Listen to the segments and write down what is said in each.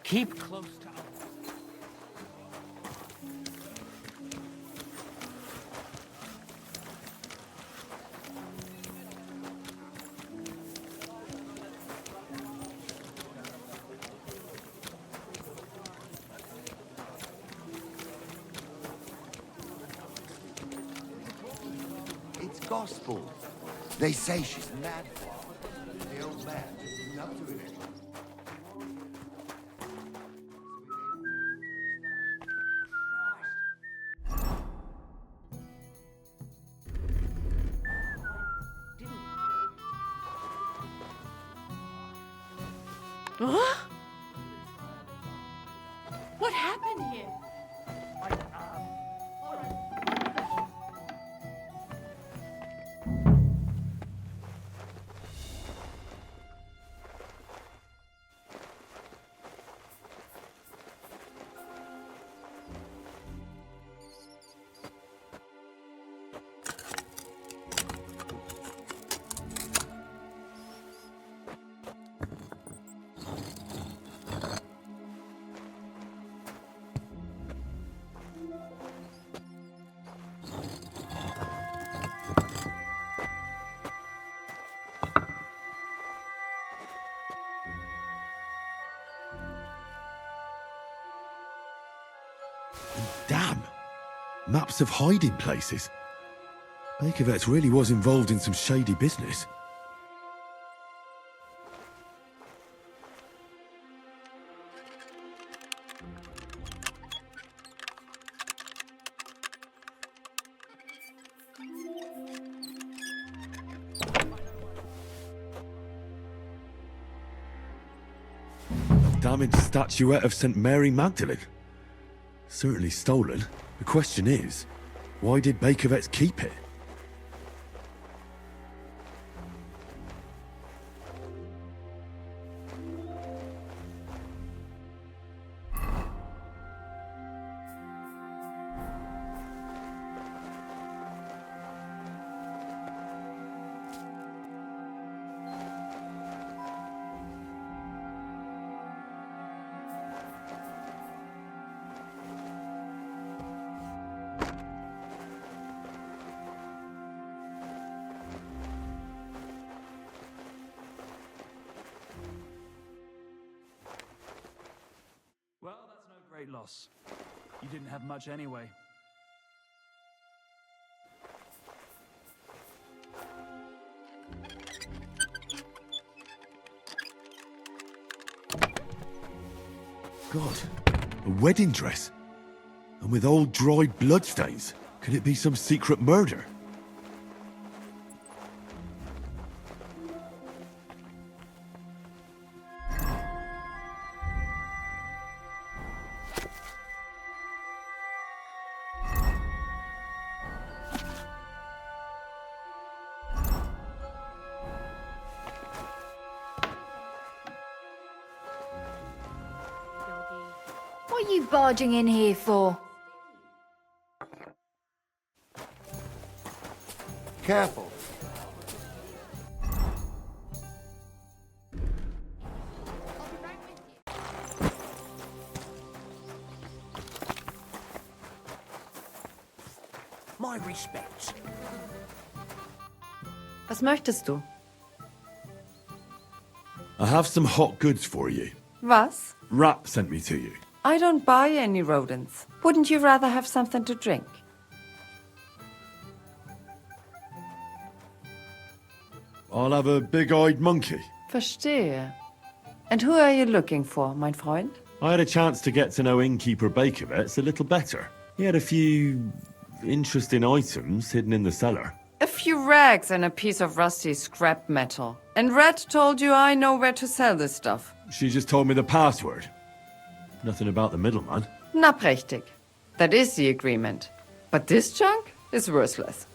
Keep close to us. It's gospel. They say she's mad. The old man just isn't up to it anymore. Huh? What happened here? Damn! Maps of hiding places. Bakervet's really was involved in some shady business. A damaged statuette of St. Mary Magdalene. Certainly stolen. The question is, why did Bakervet's keep it? Well, that's no great loss. You didn't have much anyway. God, a wedding dress? And with old dried bloodstains? Could it be some secret murder? What are you barging in here for? Careful. My respects. Was möchtest du? I have some hot goods for you. Was? Rat sent me to you. I don't buy any rodents. Wouldn't you rather have something to drink? I'll have a big-eyed monkey. Verstehe. And who are you looking for, mein Freund? I had a chance to get to know innkeeper Bakervet's a little better. He had a few interesting items hidden in the cellar. A few rags and a piece of rusty scrap metal. And Red told you I know where to sell this stuff. She just told me the password. Nothing about the middleman. Na prächtig. That is the agreement. But this junk is worthless.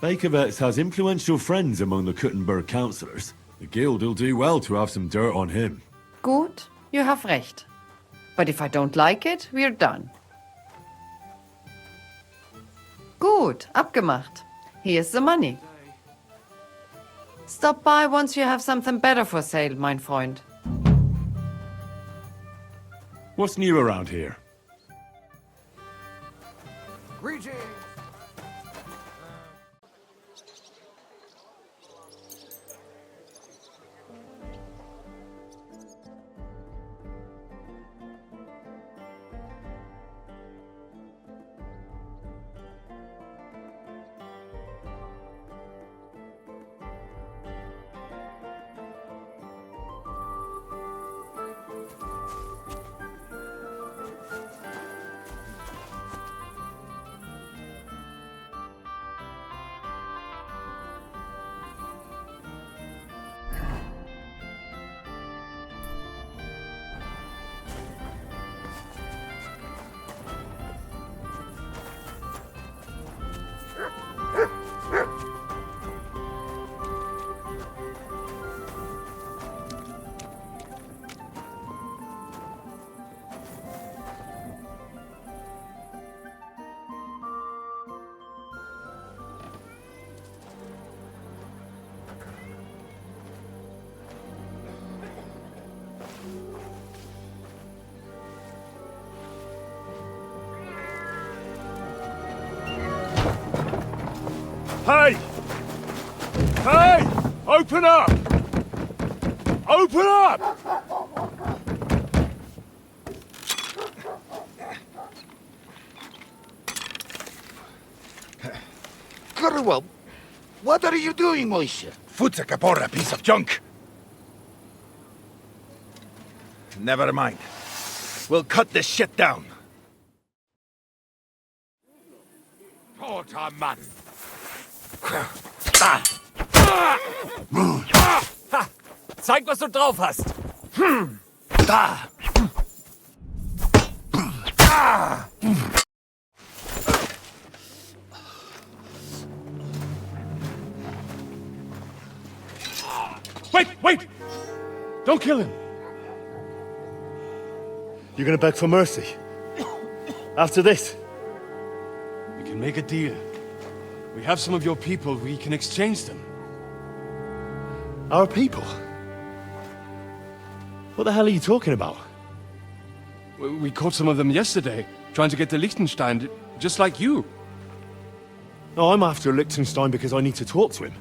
Bakervet's has influential friends among the Kuttenberg councillors. The guild will do well to have some dirt on him. Gut, you have recht. But if I don't like it, we're done. Gut, abgemacht. Here's the money. Stop by once you have something better for sale, mein Freund. What's new around here? Greetings! Hey! Hey! Open up! Open up! Curwell, what are you doing, Moishe? Foot's a caporra piece of junk. Never mind. We'll cut this shit down. Porter, man! Zeig, was du drauf hast! Da! Wait! Don't kill him! You're gonna beg for mercy? After this? We can make a deal. We have some of your people, we can exchange them. Our people? What the hell are you talking about? We caught some of them yesterday, trying to get to Liechtenstein, just like you. No, I'm after Liechtenstein because I need to talk to him.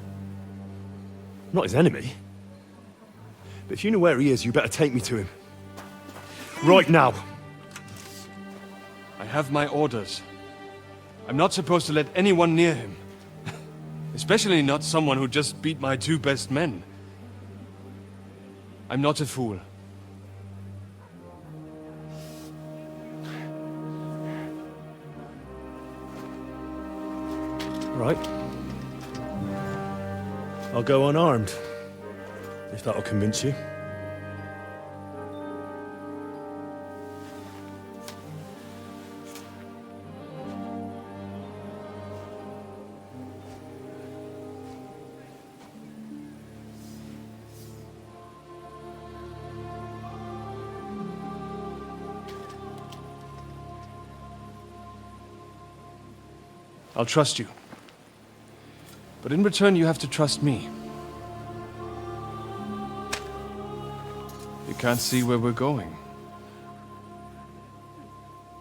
I'm not his enemy. But if you know where he is, you better take me to him. Right now. I have my orders. I'm not supposed to let anyone near him. Especially not someone who just beat my 2 best men. I'm not a fool. Right. I'll go unarmed. If that'll convince you. I'll trust you. But in return, you have to trust me. You can't see where we're going.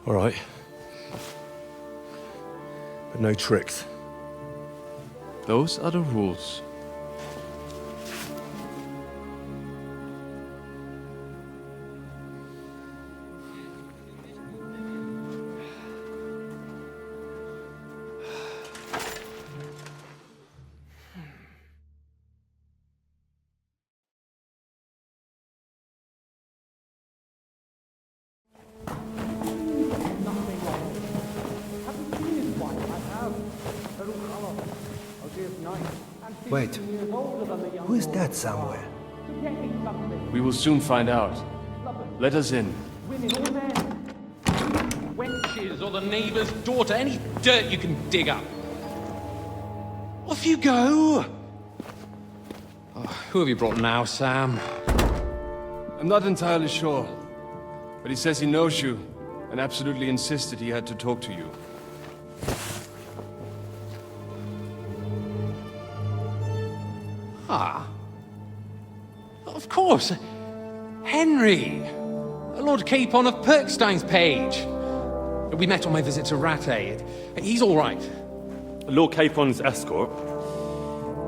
All right. But no tricks. Those are the rules. Wait, who is that somewhere? We will soon find out. Let us in. Wenches or the neighbour's daughter, any dirt you can dig up. Off you go! Oh, who have you brought now, Sam? I'm not entirely sure. But he says he knows you, and absolutely insisted he had to talk to you. Ah. Of course. Henry. Lord Capon of Perkstein's page. We met on my visit to Rattay. He's all right. Lord Capon's escort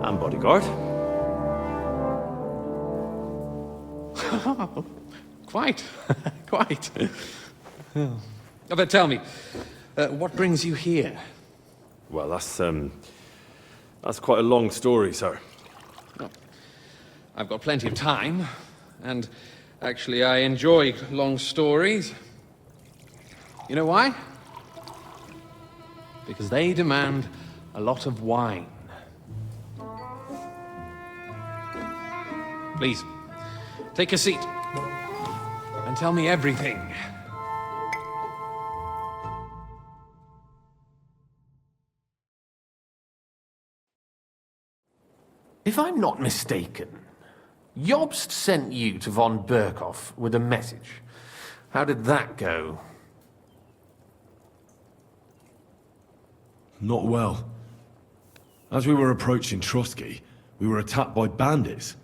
and bodyguard. Quite. Quite. Oh, but tell me, what brings you here? Well, that's quite a long story, sir. Well, I've got plenty of time, and actually I enjoy long stories. You know why? Because they demand a lot of wine. Please, take a seat and tell me everything. If I'm not mistaken, Jobst sent you to von Berkhoff with a message. How did that go? Not well. As we were approaching Trotsky, we were attacked by bandits.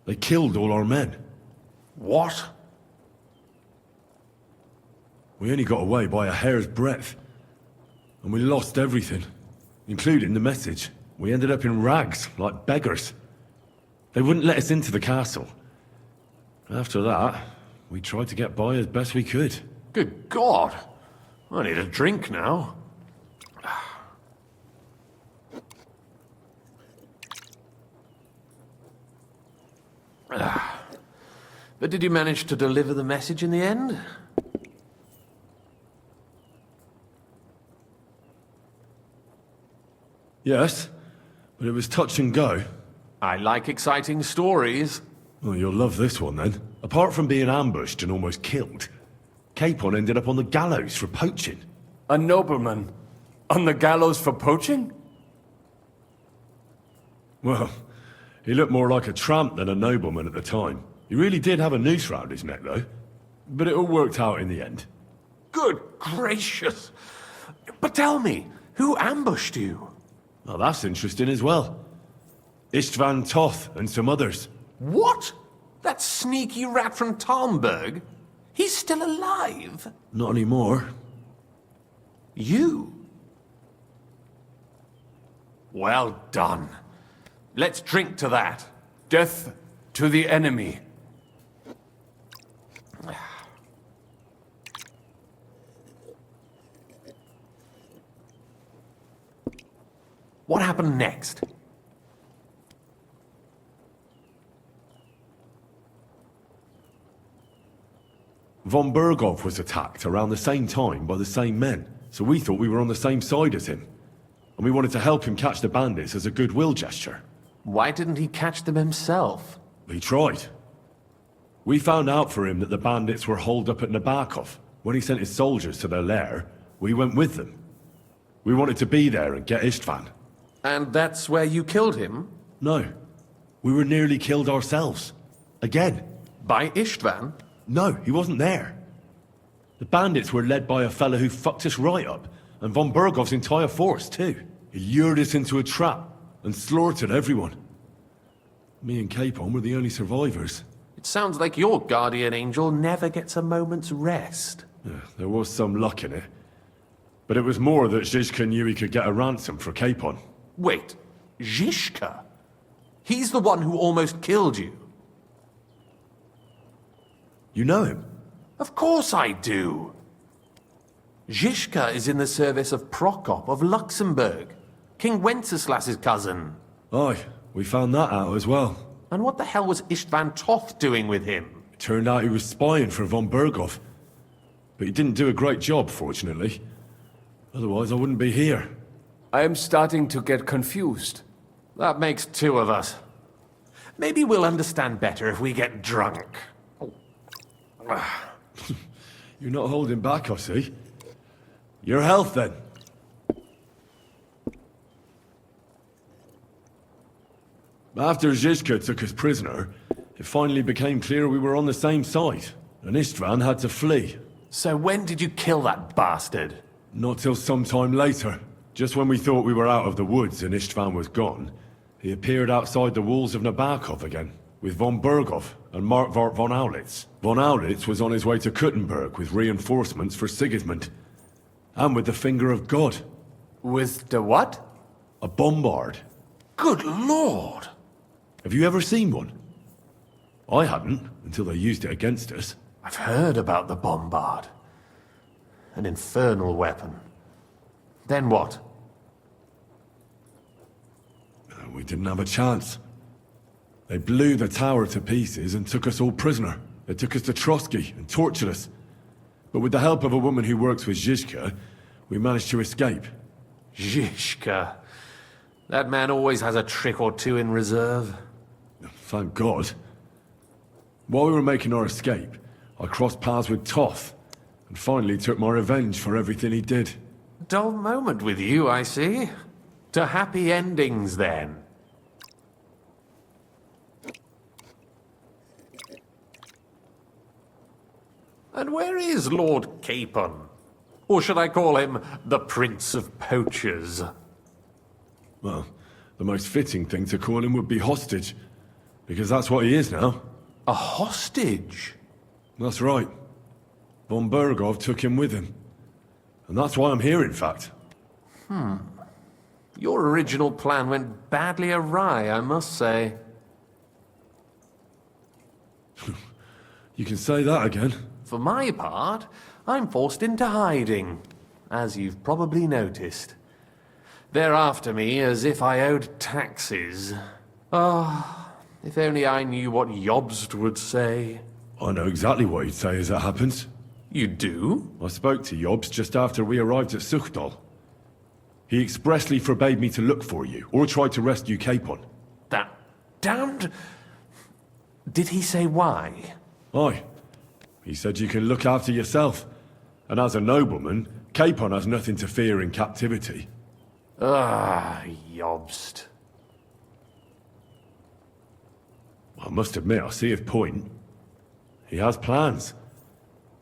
They killed all our men. What? We only got away by a hair's breadth. And we lost everything, including the message. We ended up in rags, like beggars. They wouldn't let us into the castle. After that, we tried to get by as best we could. Good God! I need a drink now. But did you manage to deliver the message in the end? Yes, but it was touch and go. I like exciting stories. Well, you'll love this one then. Apart from being ambushed and almost killed, Capon ended up on the gallows for poaching. A nobleman? On the gallows for poaching? Well, he looked more like a tramp than a nobleman at the time. He really did have a noose round his neck, though. But it all worked out in the end. Good gracious! But tell me, who ambushed you? Well, that's interesting as well. Istvan Toth and some others. What? That sneaky rat from Talmberg? He's still alive? Not anymore. You? Well done. Let's drink to that. Death to the enemy. What happened next? Von Berghoff was attacked around the same time by the same men, so we thought we were on the same side as him. And we wanted to help him catch the bandits as a goodwill gesture. Why didn't he catch them himself? He tried. We found out for him that the bandits were holed up at Nabokov. When he sent his soldiers to their lair, we went with them. We wanted to be there and get Istvan. And that's where you killed him? No. We were nearly killed ourselves. Again. By Istvan? No, he wasn't there. The bandits were led by a fella who fucked us right up, and von Berghoff's entire force, too. He lured us into a trap and slaughtered everyone. Me and Capon were the only survivors. It sounds like your guardian angel never gets a moment's rest. Yeah, there was some luck in it. But it was more that Zizka knew he could get a ransom for Capon. Wait, Zizka? He's the one who almost killed you. You know him? Of course I do. Zizka is in the service of Prokop of Luxembourg, King Wenceslas's cousin. Aye, we found that out as well. And what the hell was Istvan Toth doing with him? It turned out he was spying for von Berghoff. But he didn't do a great job, fortunately. Otherwise I wouldn't be here. I am starting to get confused. That makes two of us. Maybe we'll understand better if we get drunk. You're not holding back, I see. Your health, then. After Zizka took us prisoner, it finally became clear we were on the same side, and Istvan had to flee. So when did you kill that bastard? Not till some time later. Just when we thought we were out of the woods and Istvan was gone, he appeared outside the walls of Nabokov again. with von Berghoff and Markwart von Aulitz. Von Aulitz was on his way to Kuttenberg with reinforcements for Sigismund. And with the finger of God. With the what? A bombard. Good lord! Have you ever seen one? I hadn't, until they used it against us. I've heard about the bombard. An infernal weapon. Then what? We didn't have a chance. They blew the tower to pieces and took us all prisoner. They took us to Trotsky and tortured us. But with the help of a woman who works with Zizka, we managed to escape. Zizka. That man always has a trick or two in reserve. Thank God. While we were making our escape, I crossed paths with Toth, and finally took my revenge for everything he did. Dull moment with you, I see. To happy endings, then. And where is Lord Capon? Or should I call him the Prince of Poachers? Well, the most fitting thing to call him would be hostage, because that's what he is now. A hostage? That's right. Von Berghoff took him with him. And that's why I'm here, in fact. Your original plan went badly awry, I must say. You can say that again. For my part, I'm forced into hiding, as you've probably noticed. They're after me as if I owed taxes. Ah, if only I knew what Jobst would say. I know exactly what he'd say as it happens. You do? I spoke to Jobst just after we arrived at Suchdal. He expressly forbade me to look for you, or try to rescue Capon. That damned... Did he say why? Aye. He said you can look after yourself. And as a nobleman, Capon has nothing to fear in captivity. Ah, Jobst. I must admit, I see his point. He has plans.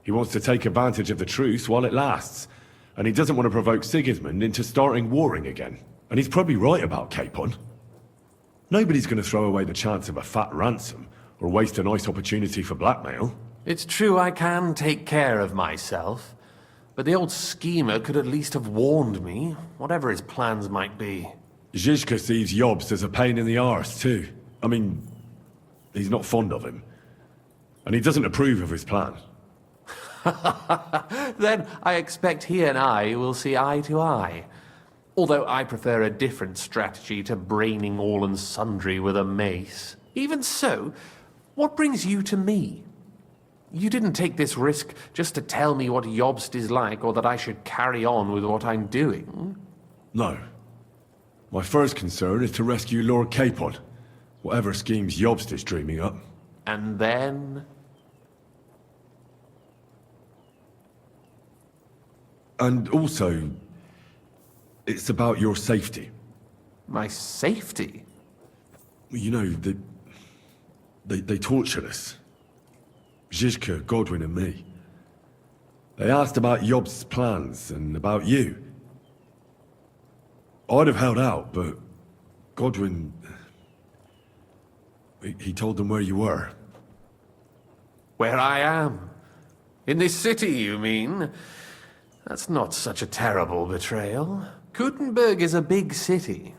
He wants to take advantage of the truce while it lasts. And he doesn't want to provoke Sigismund into starting warring again. And he's probably right about Capon. Nobody's going to throw away the chance of a fat ransom, or waste a nice opportunity for blackmail. It's true I can take care of myself, but the old schemer could at least have warned me, whatever his plans might be. Zizka sees Jobst as a pain in the arse, too. I mean, he's not fond of him. And he doesn't approve of his plan. Then I expect he and I will see eye to eye. Although I prefer a different strategy to braining all and sundry with a mace. Even so, what brings you to me? You didn't take this risk just to tell me what Jobst is like, or that I should carry on with what I'm doing. No. My first concern is to rescue Lord Capon, whatever schemes Jobst is dreaming up. And then... And also, it's about your safety. My safety? You know, they tortured us. Zizka, Godwin and me. They asked about Jobst's plans and about you. I'd have held out, but Godwin... He told them where you were. Where I am? In this city, you mean? That's not such a terrible betrayal. Kuttenberg is a big city.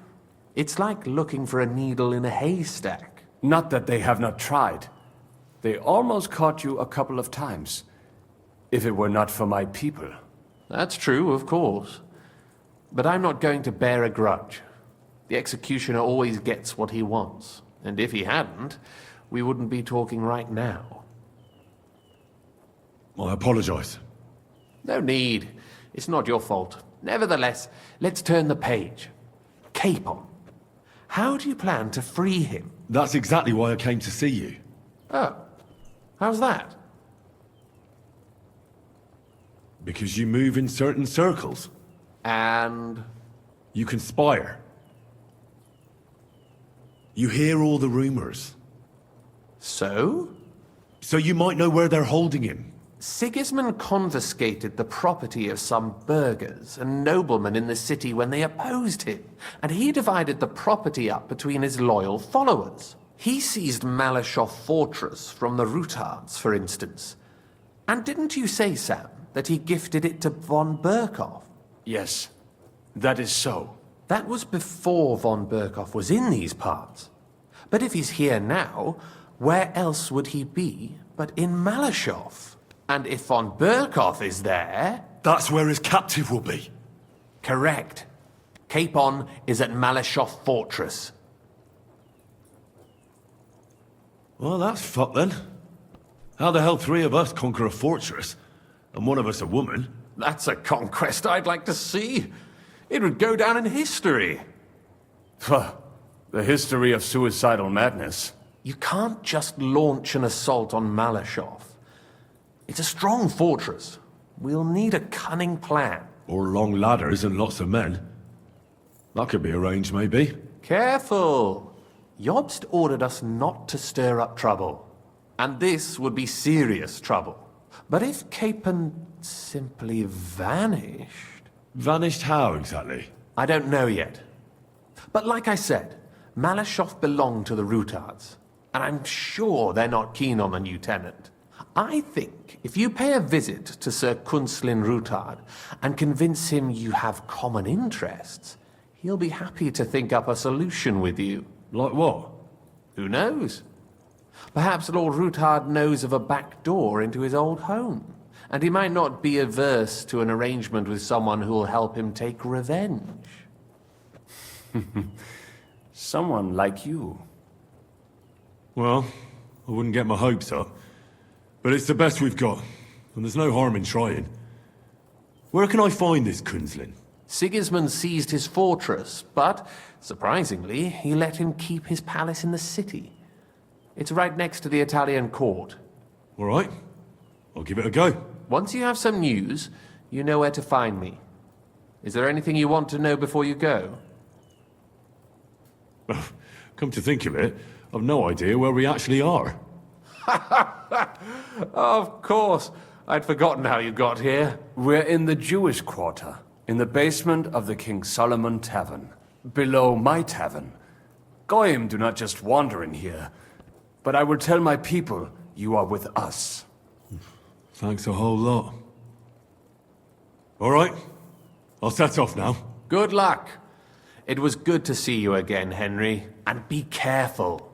It's like looking for a needle in a haystack. Not that they have not tried. They almost caught you a couple of times. If it were not for my people. That's true, of course. But I'm not going to bear a grudge. The executioner always gets what he wants. And if he hadn't, we wouldn't be talking right now. I apologize. No need. It's not your fault. Nevertheless, let's turn the page. Capon. How do you plan to free him? That's exactly why I came to see you. Oh. How's that? Because you move in certain circles. And... You conspire. You hear all the rumors. So? So you might know where they're holding him. Sigismund confiscated the property of some burghers and noblemen in the city when they opposed him, and he divided the property up between his loyal followers. He seized Malashov Fortress from the Rutards, for instance. And didn't you say, Sam, that he gifted it to von Berkhoff? Yes, that is so. That was before von Berkhoff was in these parts. But if he's here now, where else would he be but in Malashov? And if von Berkhoff is there... That's where his captive will be. Correct. Capon is at Malashov Fortress. Well, that's fucked then. How the hell 3 of us conquer a fortress, and one of us a woman? That's a conquest I'd like to see. It would go down in history. The history of suicidal madness. You can't just launch an assault on Malashov. It's a strong fortress. We'll need a cunning plan. Or long ladders and lots of men. That could be arranged, maybe. Careful! Jobst ordered us not to stir up trouble. And this would be serious trouble. But if Capon simply vanished... Vanished how, exactly? I don't know yet. But like I said, Malashov belonged to the Rutards. And I'm sure they're not keen on the new tenant. I think if you pay a visit to Sir Kunslin Rutard and convince him you have common interests, he'll be happy to think up a solution with you. Like what? Who knows? Perhaps Lord Rutard knows of a back door into his old home, and he might not be averse to an arrangement with someone who'll help him take revenge. Someone like you. Well, I wouldn't get my hopes up. But it's the best we've got, and there's no harm in trying. Where can I find this Kunslin? Sigismund seized his fortress, but, surprisingly, he let him keep his palace in the city. It's right next to the Italian court. All right. I'll give it a go. Once you have some news, you know where to find me. Is there anything you want to know before you go? Come to think of it, I've no idea where we actually are. Of course. I'd forgotten how you got here. We're in the Jewish quarter, in the basement of the King Solomon Tavern, below my tavern. Goyim do not just wander in here, but I will tell my people you are with us. Thanks a whole lot. All right, I'll set off now. Good luck. It was good to see you again, Henry. And be careful.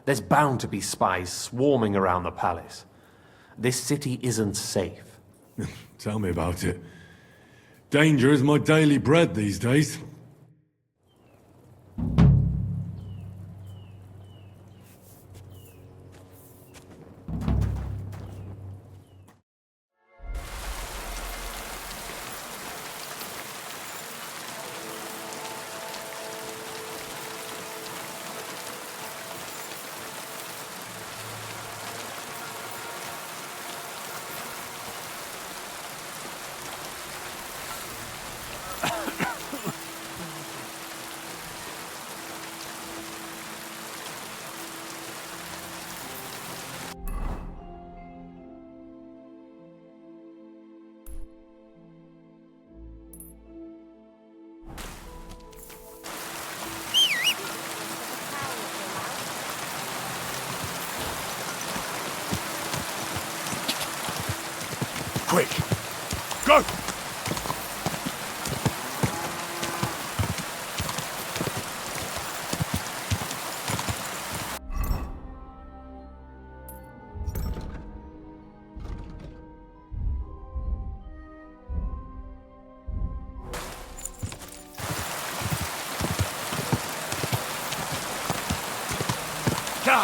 There's bound to be spies swarming around the palace. This city isn't safe. Tell me about it. Danger is my daily bread these days. Quick! Go! Go!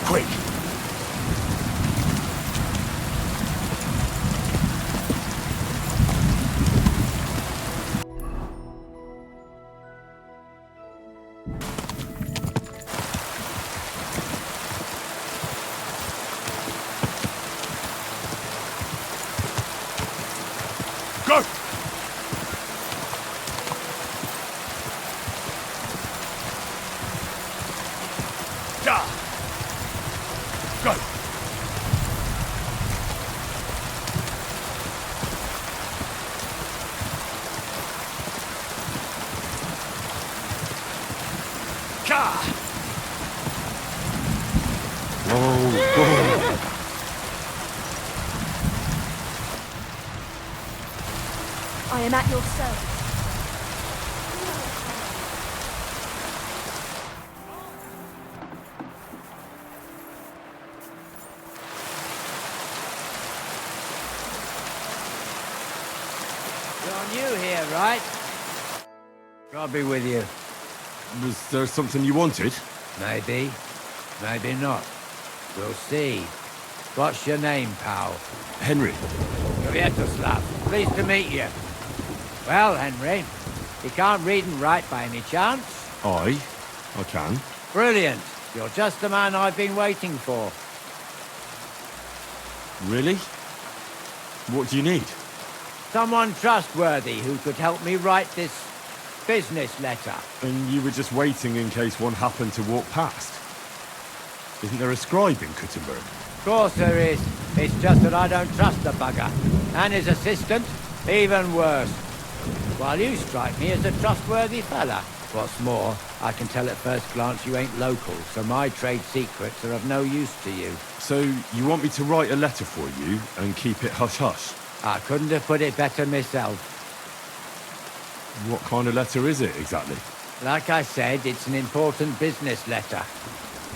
Quick! Go! Ja! Go! Ka! Oh, God. I am at your service. You're new here, right? I'll be with you. Was there something you wanted? Maybe. Maybe not. We'll see. What's your name, pal? Henry. Kvietoslav. Pleased to meet you. Well, Henry, you can't read and write by any chance? I can. Brilliant. You're just the man I've been waiting for. Really? What do you need? Someone trustworthy who could help me write this business letter. And you were just waiting in case one happened to walk past? Isn't there a scribe in Kuttenberg? Of course there is. It's just that I don't trust the bugger. And his assistant, even worse. While you strike me as a trustworthy fella. What's more, I can tell at first glance you ain't local, so my trade secrets are of no use to you. So, you want me to write a letter for you and keep it hush-hush? I couldn't have put it better myself. What kind of letter is it, exactly? Like I said, it's an important business letter.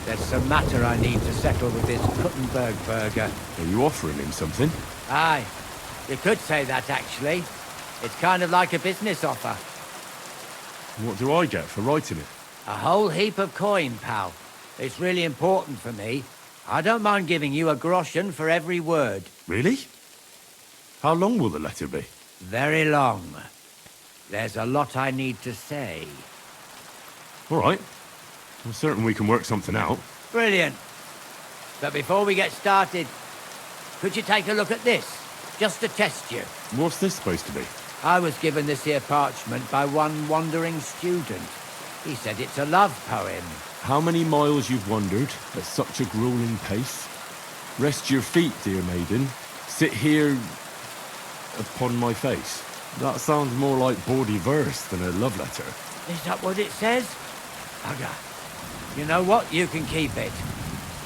There's some matter I need to settle with this Kuttenberg burger. Are you offering him something? Aye. You could say that, actually. It's kind of like a business offer. What do I get for writing it? A whole heap of coin, pal. It's really important for me. I don't mind giving you a groschen for every word. Really? How long will the letter be? Very long. There's a lot I need to say. All right. I'm certain we can work something out. Brilliant. But before we get started, could you take a look at this? Just to test you. What's this supposed to be? I was given this here parchment by one wandering student. He said it's a love poem. How many miles you've wandered at such a grueling pace? Rest your feet, dear maiden. Sit here upon my face. That sounds more like bawdy verse than a love letter. Is that what it says? Bugger. You know what? You can keep it.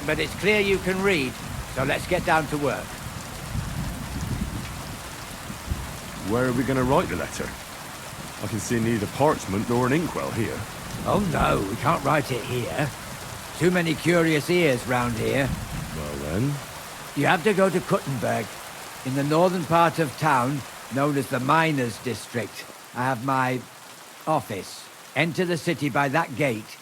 But it's clear you can read, so let's get down to work. Where are we going to write the letter? I can see neither parchment nor an inkwell here. Oh no, we can't write it here. Too many curious ears round here. Well then... You have to go to Kuttenberg, in the northern part of town, known as the Miners' District. I have my office. Enter the city by that gate.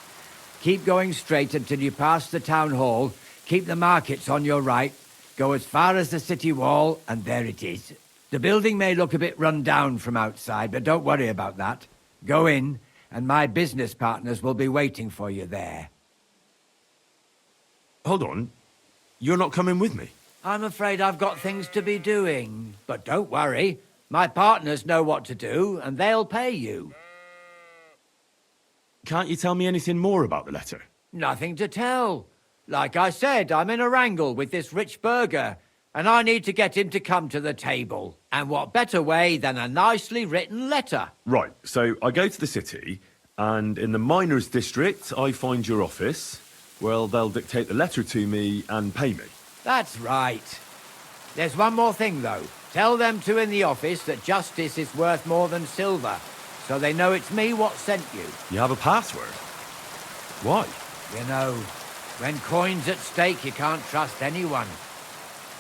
Keep going straight until you pass the town hall. Keep the markets on your right. Go as far as the city wall, and there it is. The building may look a bit run down from outside, but don't worry about that. Go in, and my business partners will be waiting for you there. Hold on. You're not coming with me? I'm afraid I've got things to be doing. But don't worry. My partners know what to do, and they'll pay you. Can't you tell me anything more about the letter? Nothing to tell. Like I said, I'm in a wrangle with this rich burger, and I need to get him to come to the table. And what better way than a nicely written letter? Right, so I go to the city, and in the Miners' District, I find your office. Well, they'll dictate the letter to me and pay me. That's right. There's one more thing, though. Tell them two in the office that justice is worth more than silver, so they know it's me what sent you. You have a password? Why? You know, when coin's at stake, you can't trust anyone.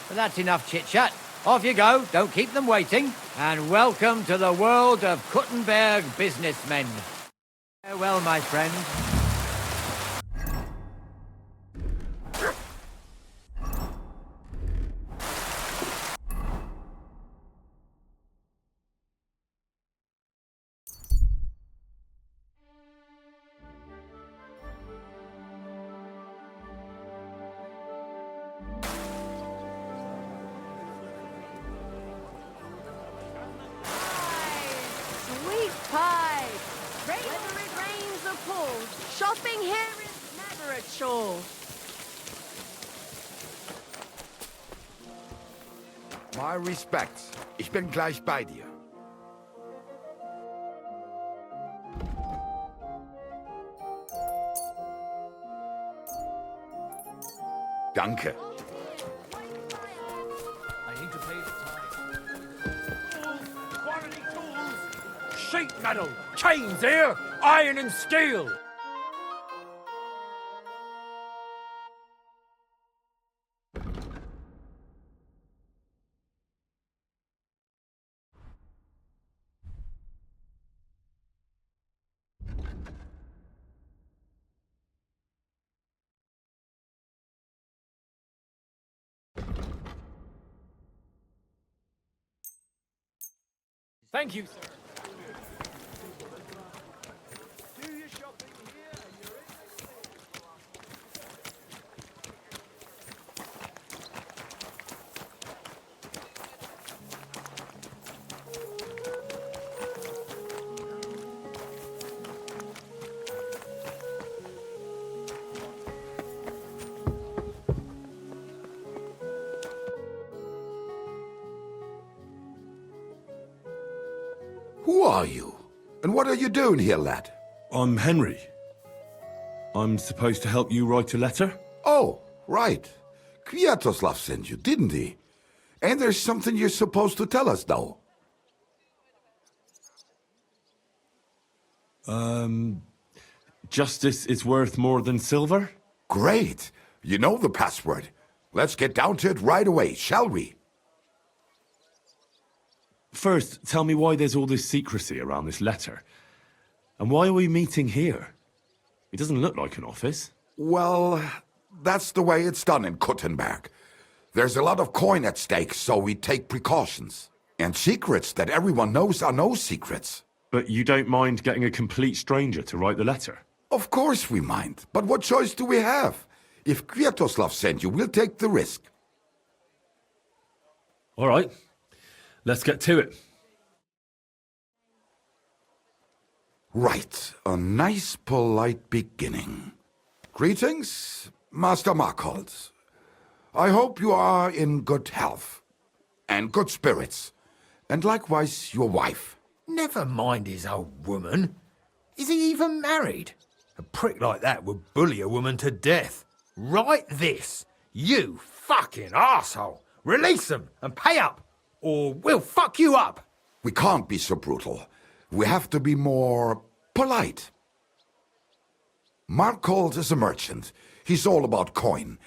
But that's enough chit-chat. Off you go, don't keep them waiting. And welcome to the world of Kuttenberg businessmen. Farewell, my friend. pulled. Shopping here is never a chore. My respects. Ich bin gleich bei dir. Danke. I need to pay the time. Quality tools! Sheet metal! Chains here! Iron and steel! Thank you, sir. Who are you? And what are you doing here, lad? I'm Henry. I'm supposed to help you write a letter? Oh, right. Kwiatoslav sent you, didn't he? And there's something you're supposed to tell us, though. Justice is worth more than silver? Great. You know the password. Let's get down to it right away, shall we? First, tell me why there's all this secrecy around this letter. And why are we meeting here? It doesn't look like an office. Well, that's the way it's done in Kuttenberg. There's a lot of coin at stake, so we take precautions. And secrets that everyone knows are no secrets. But you don't mind getting a complete stranger to write the letter? Of course we mind. But what choice do we have? If Kwiatoslav sent you, we'll take the risk. All right. Let's get to it. Right. A nice, polite beginning. Greetings, Master Markhold. I hope you are in good health. And good spirits. And likewise your wife. Never mind his old woman. Is he even married? A prick like that would bully a woman to death. Write this. You fucking arsehole. Release them and pay up, or we'll fuck you up. We can't be so brutal. We have to be more polite. Markhold is a merchant. He's all about coin.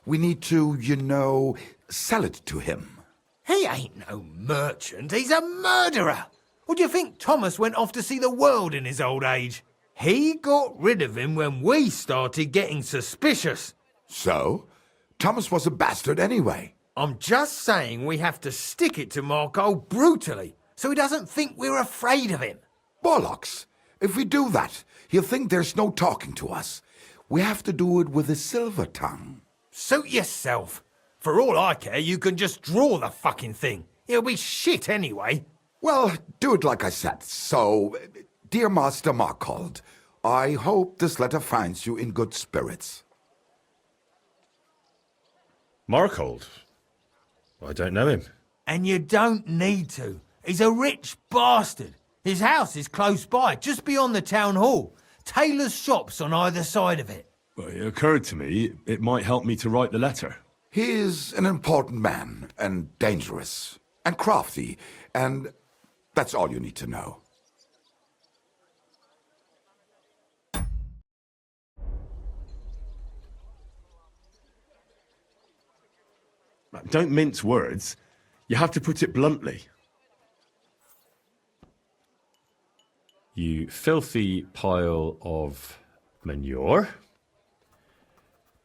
We need to, sell it to him. He ain't no merchant. He's a murderer. Or do you think Thomas went off to see the world in his old age? He got rid of him when we started getting suspicious. So? Thomas was a bastard anyway. I'm just saying we have to stick it to Markhold brutally, so he doesn't think we're afraid of him. Bollocks. If we do that, he'll think there's no talking to us. We have to do it with a silver tongue. Suit yourself. For all I care, you can just draw the fucking thing. It'll be shit anyway. Well, do it like I said. So, dear Master Markhold, I hope this letter finds you in good spirits. Markhold? I don't know him. And you don't need to. He's a rich bastard. His house is close by, just beyond the town hall. Tailor's shops on either side of it. Well, it occurred to me it might help me to write the letter. He is an important man, and dangerous, and crafty, and that's all you need to know. Don't mince words. You have to put it bluntly. You filthy pile of manure.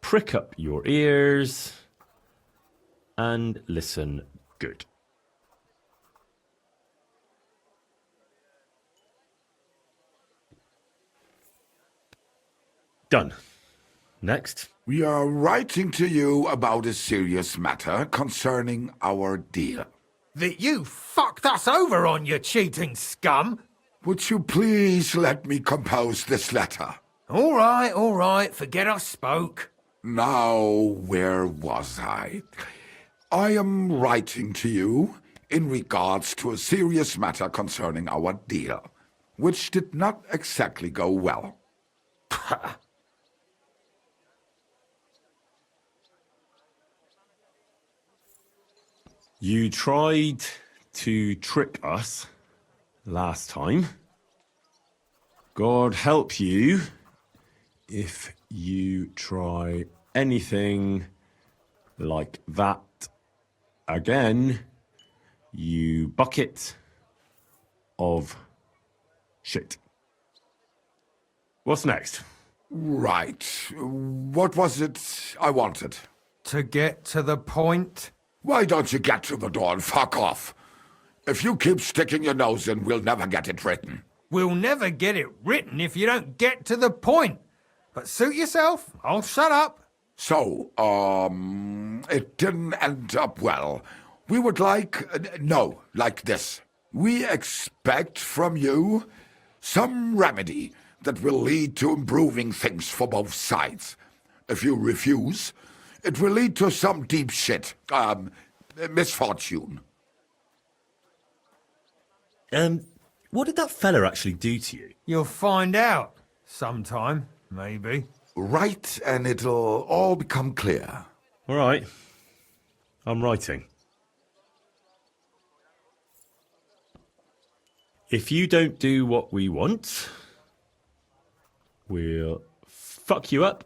Prick up your ears and listen good. Done. Next. We are writing to you about a serious matter concerning our deal. That you fucked us over on, you cheating scum! Would you please let me compose this letter? All right, forget I spoke. Now, where was I? I am writing to you in regards to a serious matter concerning our deal, which did not exactly go well. You tried to trick us last time. God help you if you try anything like that again, you bucket of shit. What's next? Right. What was it I wanted? To get to the point? Why don't you get to the door and fuck off? If you keep sticking your nose in, we'll never get it written. We'll never get it written if you don't get to the point. But suit yourself, I'll shut up. So, it didn't end up well. We would like this. We expect from you some remedy that will lead to improving things for both sides. If you refuse, it will lead to some deep shit, misfortune. What did that fella actually do to you? You'll find out. Sometime, maybe. Write and it'll all become clear. All right. I'm writing. If you don't do what we want, we'll fuck you up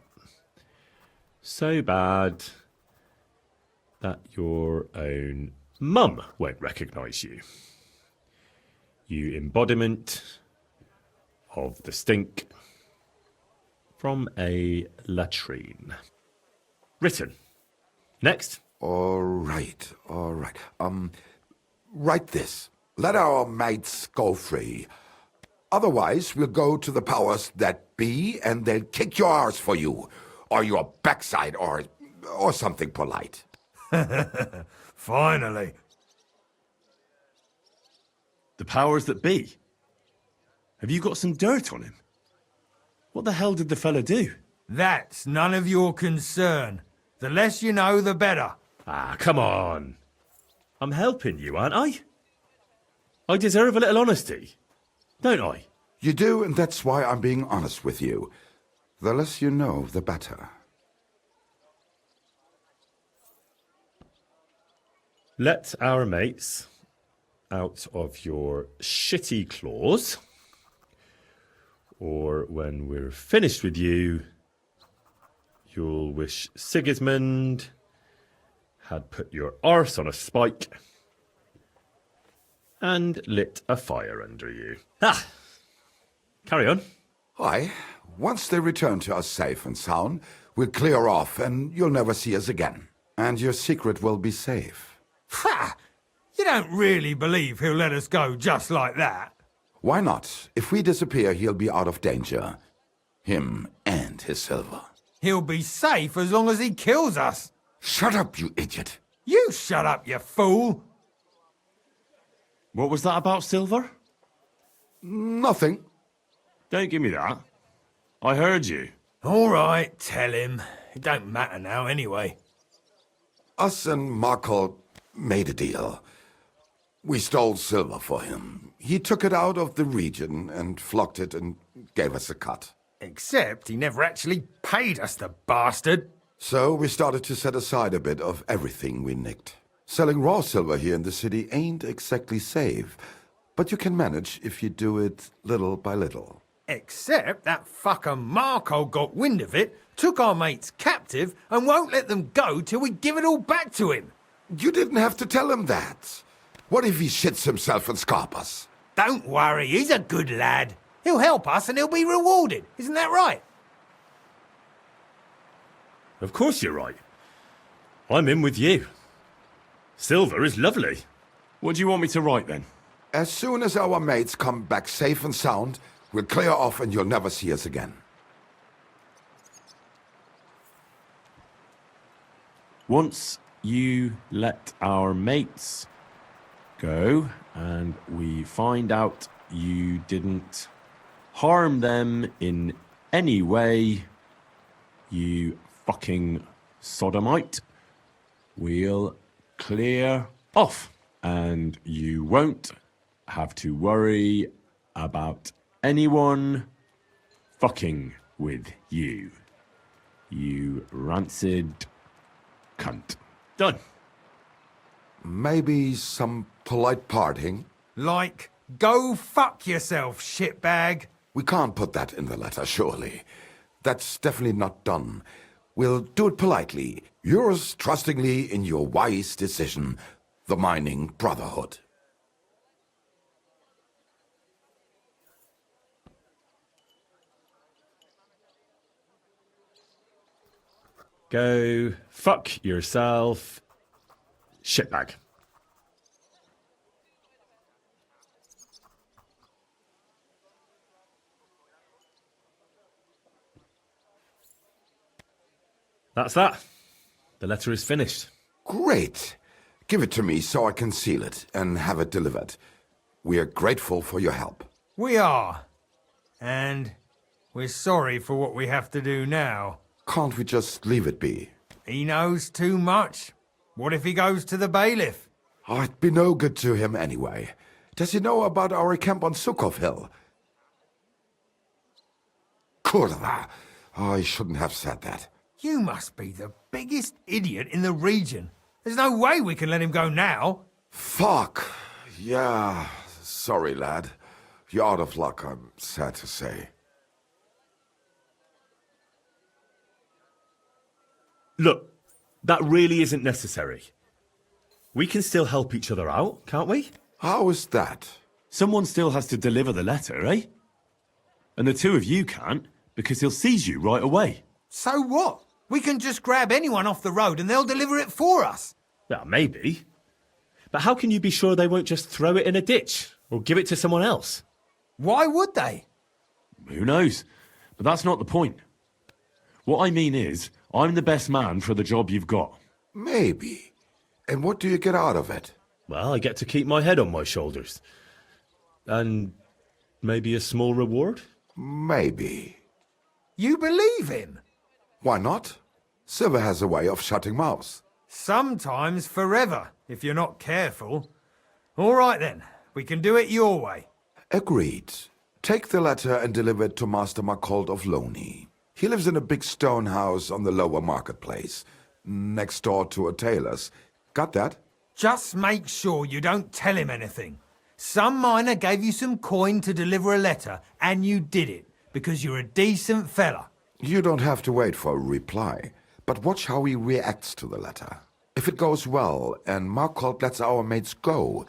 so bad that your own mum won't recognise you. You embodiment of the stink from a latrine. Written. Next. All right. Write this. Let our mates go free. Otherwise, we'll go to the powers that be, and they'll kick your arse for you, or your backside, or something polite. Finally. The powers that be? Have you got some dirt on him? What the hell did the fella do? That's none of your concern. The less you know, the better. Ah, come on. I'm helping you, aren't I? I deserve a little honesty, don't I? You do, and that's why I'm being honest with you. The less you know, the better. Let our mates out of your shitty claws, or when we're finished with you, you'll wish Sigismund had put your arse on a spike and lit a fire under you. Ah! Carry on. Aye. Once they return to us safe and sound, we'll clear off and you'll never see us again. And your secret will be safe. Ha! You don't really believe he'll let us go just like that? Why not? If we disappear, he'll be out of danger. Him and his silver. He'll be safe as long as he kills us. Shut up, you idiot. You shut up, you fool. What was that about silver? Nothing. Don't give me that. I heard you. All right, tell him. It don't matter now anyway. Us and Markle made a deal. We stole silver for him. He took it out of the region and flocked it and gave us a cut. Except he never actually paid us, the bastard. So we started to set aside a bit of everything we nicked. Selling raw silver here in the city ain't exactly safe, but you can manage if you do it little by little. Except that fucker Marco got wind of it, took our mates captive, and won't let them go till we give it all back to him. You didn't have to tell him that. What if he shits himself and Scarpas? Don't worry, he's a good lad. He'll help us and he'll be rewarded. Isn't that right? Of course you're right. I'm in with you. Silver is lovely. What do you want me to write then? As soon as our mates come back safe and sound, we'll clear off and you'll never see us again. Once you let our mates go and we find out you didn't harm them in Anyway, you fucking sodomite, we'll clear off. And you won't have to worry about anyone fucking with you. You rancid cunt. Done. Maybe some polite parting? Like, go fuck yourself, shitbag. We can't put that in the letter, surely. That's definitely not done. We'll do it politely. Yours trustingly in your wise decision, the Mining Brotherhood. Go fuck yourself, shitbag. That's that. The letter is finished. Great. Give it to me so I can seal it and have it delivered. We are grateful for your help. We are. And we're sorry for what we have to do now. Can't we just leave it be? He knows too much. What if he goes to the bailiff? I'd be no good to him anyway. Does he know about our camp on Sukov Hill? Kurva. I shouldn't have said that. You must be the biggest idiot in the region. There's no way we can let him go now. Fuck. Yeah. Sorry, lad. You're out of luck, I'm sad to say. Look, that really isn't necessary. We can still help each other out, can't we? How is that? Someone still has to deliver the letter, eh? And the two of you can't, because he'll seize you right away. So what? We can just grab anyone off the road and they'll deliver it for us. Yeah, maybe. But how can you be sure they won't just throw it in a ditch or give it to someone else? Why would they? Who knows? But that's not the point. What I mean is, I'm the best man for the job you've got. Maybe. And what do you get out of it? Well, I get to keep my head on my shoulders. And maybe a small reward? Maybe. You believe him? Why not? Silver has a way of shutting mouths. Sometimes forever, if you're not careful. All right then, we can do it your way. Agreed. Take the letter and deliver it to Master Marcold of Loney. He lives in a big stone house on the lower marketplace, next door to a tailor's. Got that? Just make sure you don't tell him anything. Some miner gave you some coin to deliver a letter, and you did it, because you're a decent fella. You don't have to wait for a reply, but watch how he reacts to the letter. If it goes well and Marcold lets our mates go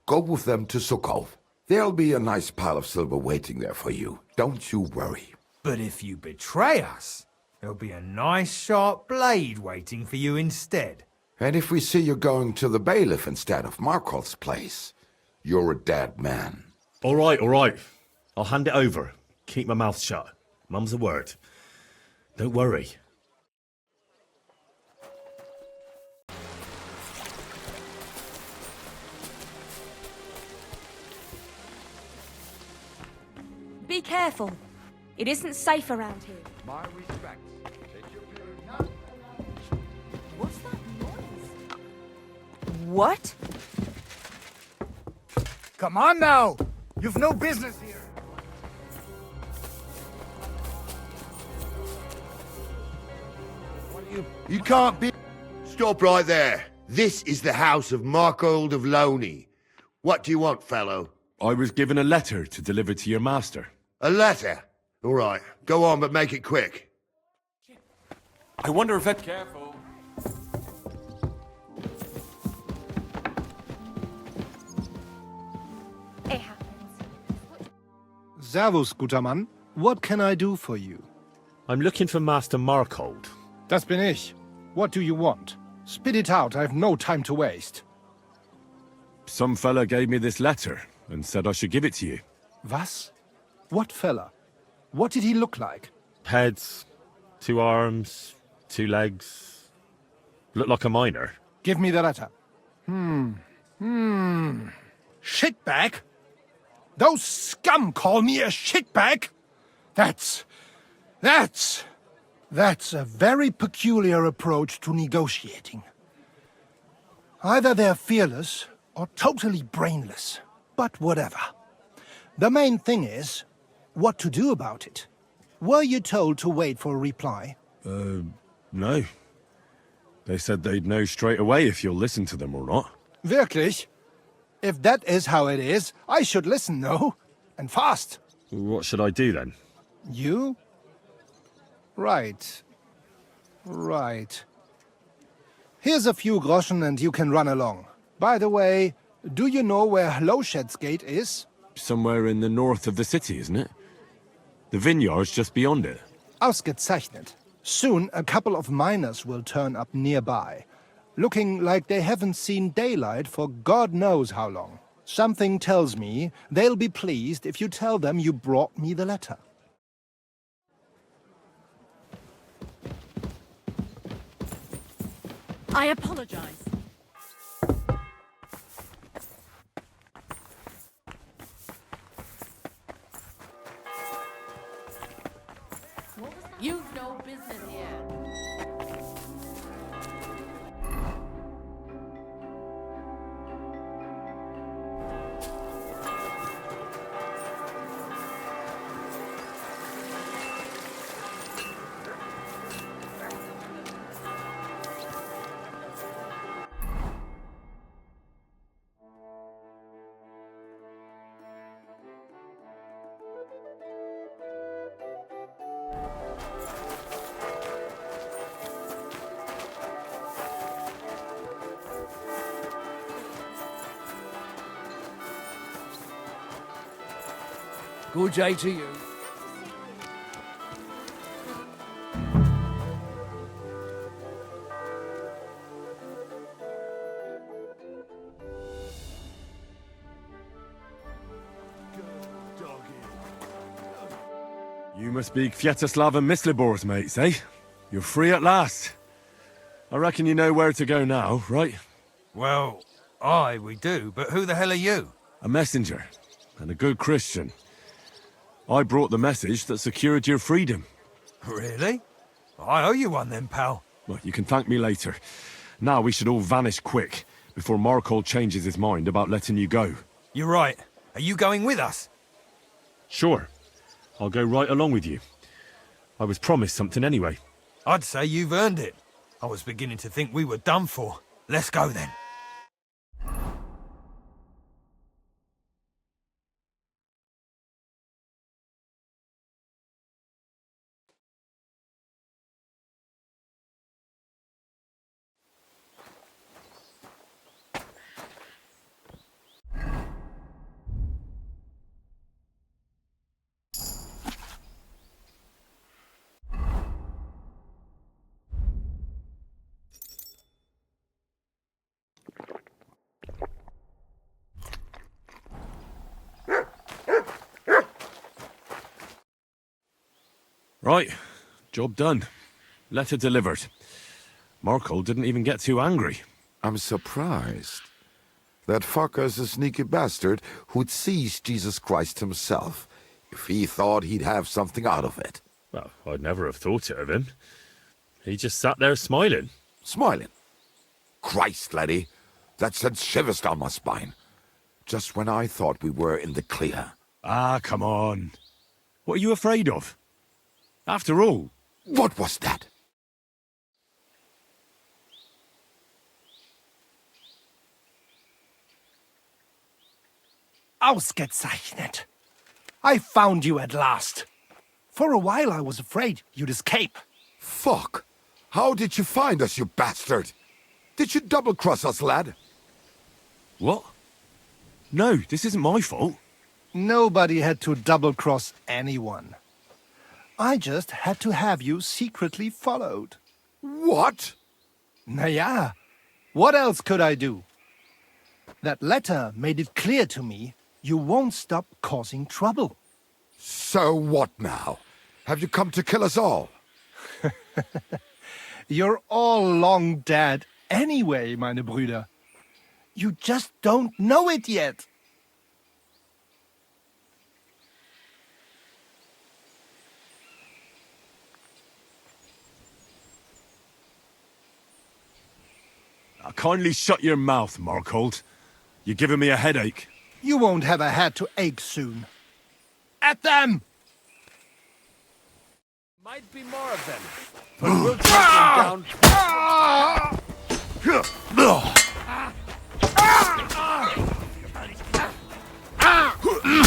with them to Sukov. There'll be a nice pile of silver waiting there for you. Don't you worry. But if you betray us, there'll be a nice sharp blade waiting for you instead. And if we see you going to the bailiff instead of Marcold's place, you're a dead man. All right. I'll hand it over. Keep my mouth shut. Mum's a word. Don't worry. Be careful. It isn't safe around here. My respects. What's that noise? What? Come on now! You've no business here! You can't be... Stop right there. This is the house of Marcold of Loney. What do you want, fellow? I was given a letter to deliver to your master. A letter? All right. Go on, but make it quick. I wonder if that... Careful. It happens. Servus, guter Mann. What can I do for you? I'm looking for Master Marcold. Das bin ich. What do you want? Spit it out, I have no time to waste. Some fella gave me this letter and said I should give it to you. Was? What fella? What did he look like? Heads, 2 arms, 2 legs. Looked like a miner. Give me the letter. Shitbag? Those scum call me a shitbag? That's That's a very peculiar approach to negotiating. Either they're fearless or totally brainless. But whatever. The main thing is, what to do about it. Were you told to wait for a reply? No. They said they'd know straight away if you'll listen to them or not. Wirklich? If that is how it is, I should listen, no? And fast. What should I do then? You? Right. Right. Here's a few groschen and you can run along. By the way, do you know where Lowshed's gate is? Somewhere in the north of the city, isn't it? The vineyard's just beyond it. Ausgezeichnet. Soon a couple of miners will turn up nearby, looking like they haven't seen daylight for God knows how long. Something tells me they'll be pleased if you tell them you brought me the letter. I apologize. You've no business here. Good day to you. You must be Kwiatoslav and Myslibor's mates, eh? You're free at last. I reckon you know where to go now, right? Well, aye, we do, but who the hell are you? A messenger, and a good Christian. I brought the message that secured your freedom. Really? I owe you one then, pal. Well, you can thank me later. Now we should all vanish quick, before Markhold changes his mind about letting you go. You're right. Are you going with us? Sure. I'll go right along with you. I was promised something anyway. I'd say you've earned it. I was beginning to think we were done for. Let's go then. Right. Job done. Letter delivered. Markhold didn't even get too angry. I'm surprised. That fucker's a sneaky bastard who'd seize Jesus Christ himself, if he thought he'd have something out of it. Well, I'd never have thought it of him. He just sat there smiling. Smiling? Christ, laddie, that sent shivers down my spine. Just when I thought we were in the clear. Ah, come on. What are you afraid of? After all... What was that? Ausgezeichnet. I found you at last. For a while I was afraid you'd escape. Fuck! How did you find us, you bastard? Did you double-cross us, lad? What? No, this isn't my fault. Nobody had to double-cross anyone. I just had to have you secretly followed. What? Na ja, what else could I do? That letter made it clear to me you won't stop causing trouble. So what now? Have you come to kill us all? You're all long dead anyway, meine Brüder. You just don't know it yet. Kindly shut your mouth, Markhold. You're giving me a headache. You won't have a head to ache soon. At them! Might be more of them. But we'll take them down.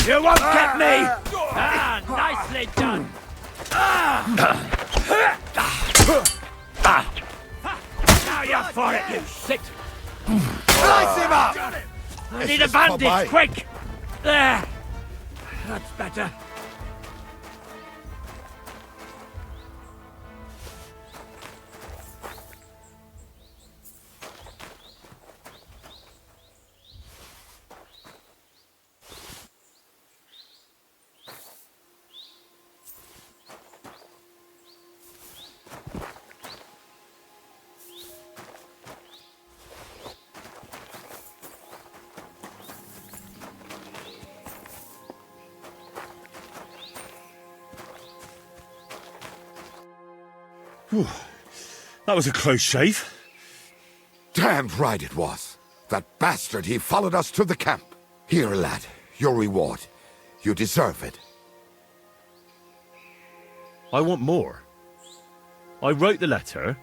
You won't get me! Nicely done! Now you're for it, you shit! Slice him up! I need a bandage, quick! There! That's better. That was a close shave. Damned right it was. That bastard, he followed us to the camp. Here, lad, your reward. You deserve it. I want more. I wrote the letter,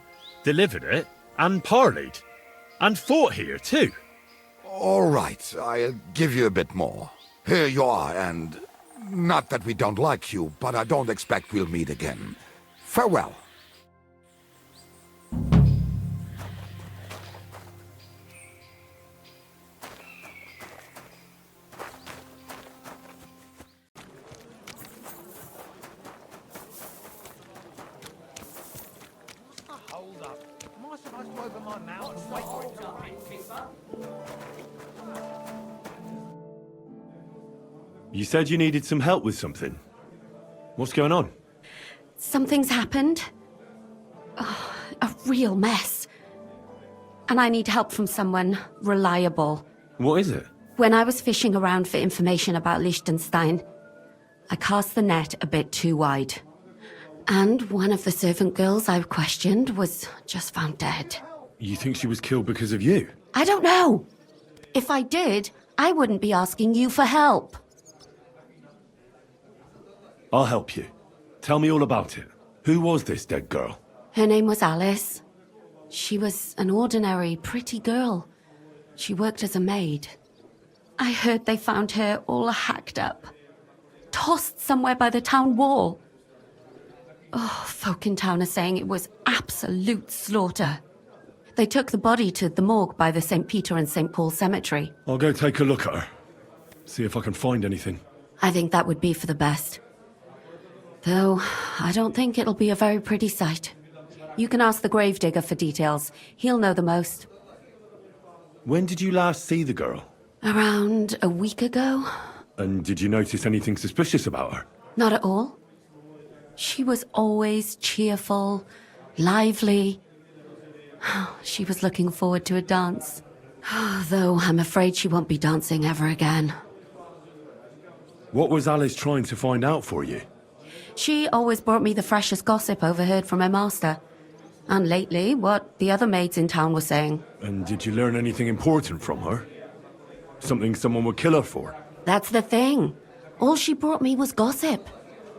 delivered it, and parleyed. And fought here, too. All right, I'll give you a bit more. Here you are, and... Not that we don't like you, but I don't expect we'll meet again. Farewell. Hold up. Am I supposed to open my mouth and wait for it to You said you needed some help with something. What's going on? Something's happened. Oh, a real mess. And I need help from someone reliable. What is it? When I was fishing around for information about Liechtenstein, I cast the net a bit too wide. And one of the servant girls I questioned was just found dead. You think she was killed because of you? I don't know. If I did, I wouldn't be asking you for help. I'll help you. Tell me all about it. Who was this dead girl? Her name was Alice. She was an ordinary, pretty girl. She worked as a maid. I heard they found her all hacked up. Tossed somewhere by the town wall. Oh, folk in town are saying it was absolute slaughter. They took the body to the morgue by the St. Peter and St. Paul cemetery. I'll go take a look at her. See if I can find anything. I think that would be for the best. Though, I don't think it'll be a very pretty sight. You can ask the gravedigger for details. He'll know the most. When did you last see the girl? Around a week ago? And did you notice anything suspicious about her? Not at all. She was always cheerful, lively. She was looking forward to a dance. Though I'm afraid she won't be dancing ever again. What was Alice trying to find out for you? She always brought me the freshest gossip overheard from her master. And lately, what the other maids in town were saying. And did you learn anything important from her? Something someone would kill her for? That's the thing. All she brought me was gossip.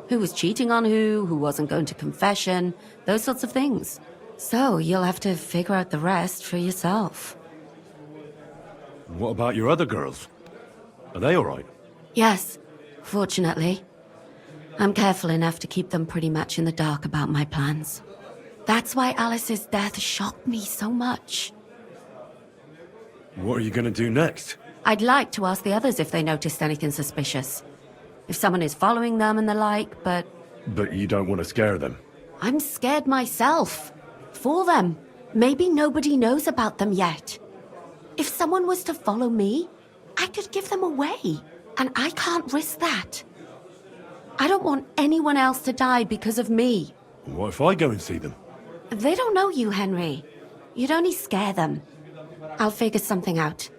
Who was cheating on who wasn't going to confession, those sorts of things. So you'll have to figure out the rest for yourself. What about your other girls? Are they all right? Yes, fortunately. I'm careful enough to keep them pretty much in the dark about my plans. That's why Alice's death shocked me so much. What are you going to do next? I'd like to ask the others if they noticed anything suspicious. If someone is following them and the like, but... But you don't want to scare them? I'm scared myself. For them. Maybe nobody knows about them yet. If someone was to follow me, I could give them away. And I can't risk that. I don't want anyone else to die because of me. What if I go and see them? They don't know you, Henry. You'd only scare them. I'll figure something out.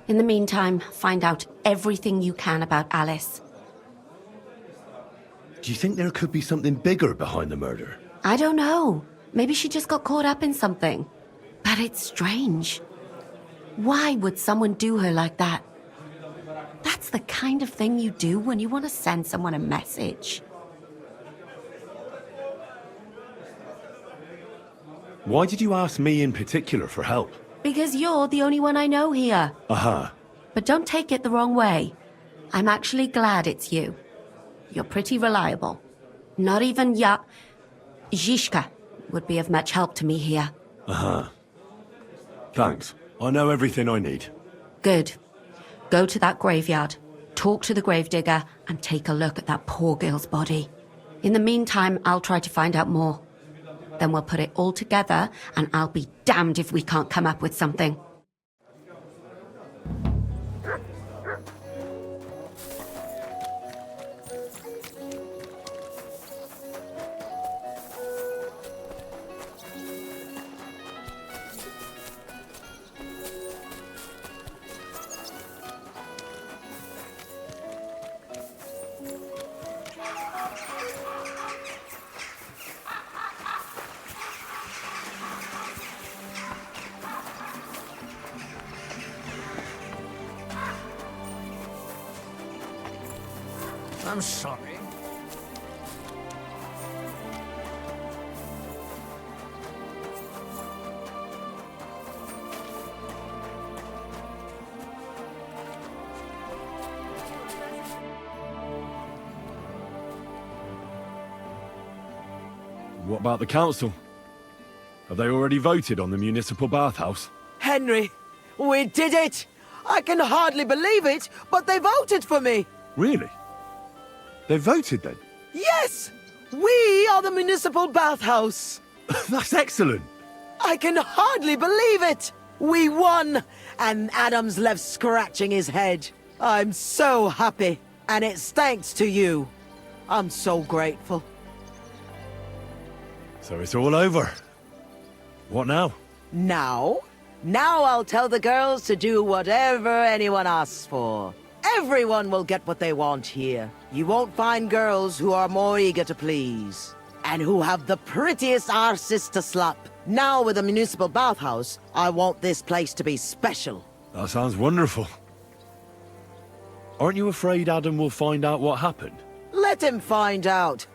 In the meantime, find out everything you can about Alice. Do you think there could be something bigger behind the murder? I don't know. Maybe she just got caught up in something. But it's strange. Why would someone do her like that? That's the kind of thing you do when you want to send someone a message. Why did you ask me in particular for help? Because you're the only one I know here. Aha. But don't take it the wrong way. I'm actually glad it's you. You're pretty reliable. Not even Zhishka would be of much help to me here. Uh-huh. Thanks. I know everything I need. Good. Go to that graveyard, talk to the gravedigger, and take a look at that poor girl's body. In the meantime, I'll try to find out more. Then we'll put it all together, and I'll be damned if we can't come up with something. I'm sorry. What about the council? Have they already voted on the municipal bathhouse? Henry, we did it! I can hardly believe it, but they voted for me! Really? They voted then? Yes! We are the municipal bathhouse! That's excellent! I can hardly believe it! We won! And Adam's left scratching his head. I'm so happy, and it's thanks to you. I'm so grateful. So it's all over. What now? Now? Now I'll tell the girls to do whatever anyone asks for. Everyone will get what they want here. You won't find girls who are more eager to please. And who have the prettiest arses to slap. Now with the municipal bathhouse, I want this place to be special. That sounds wonderful. Aren't you afraid Adam will find out what happened? Let him find out.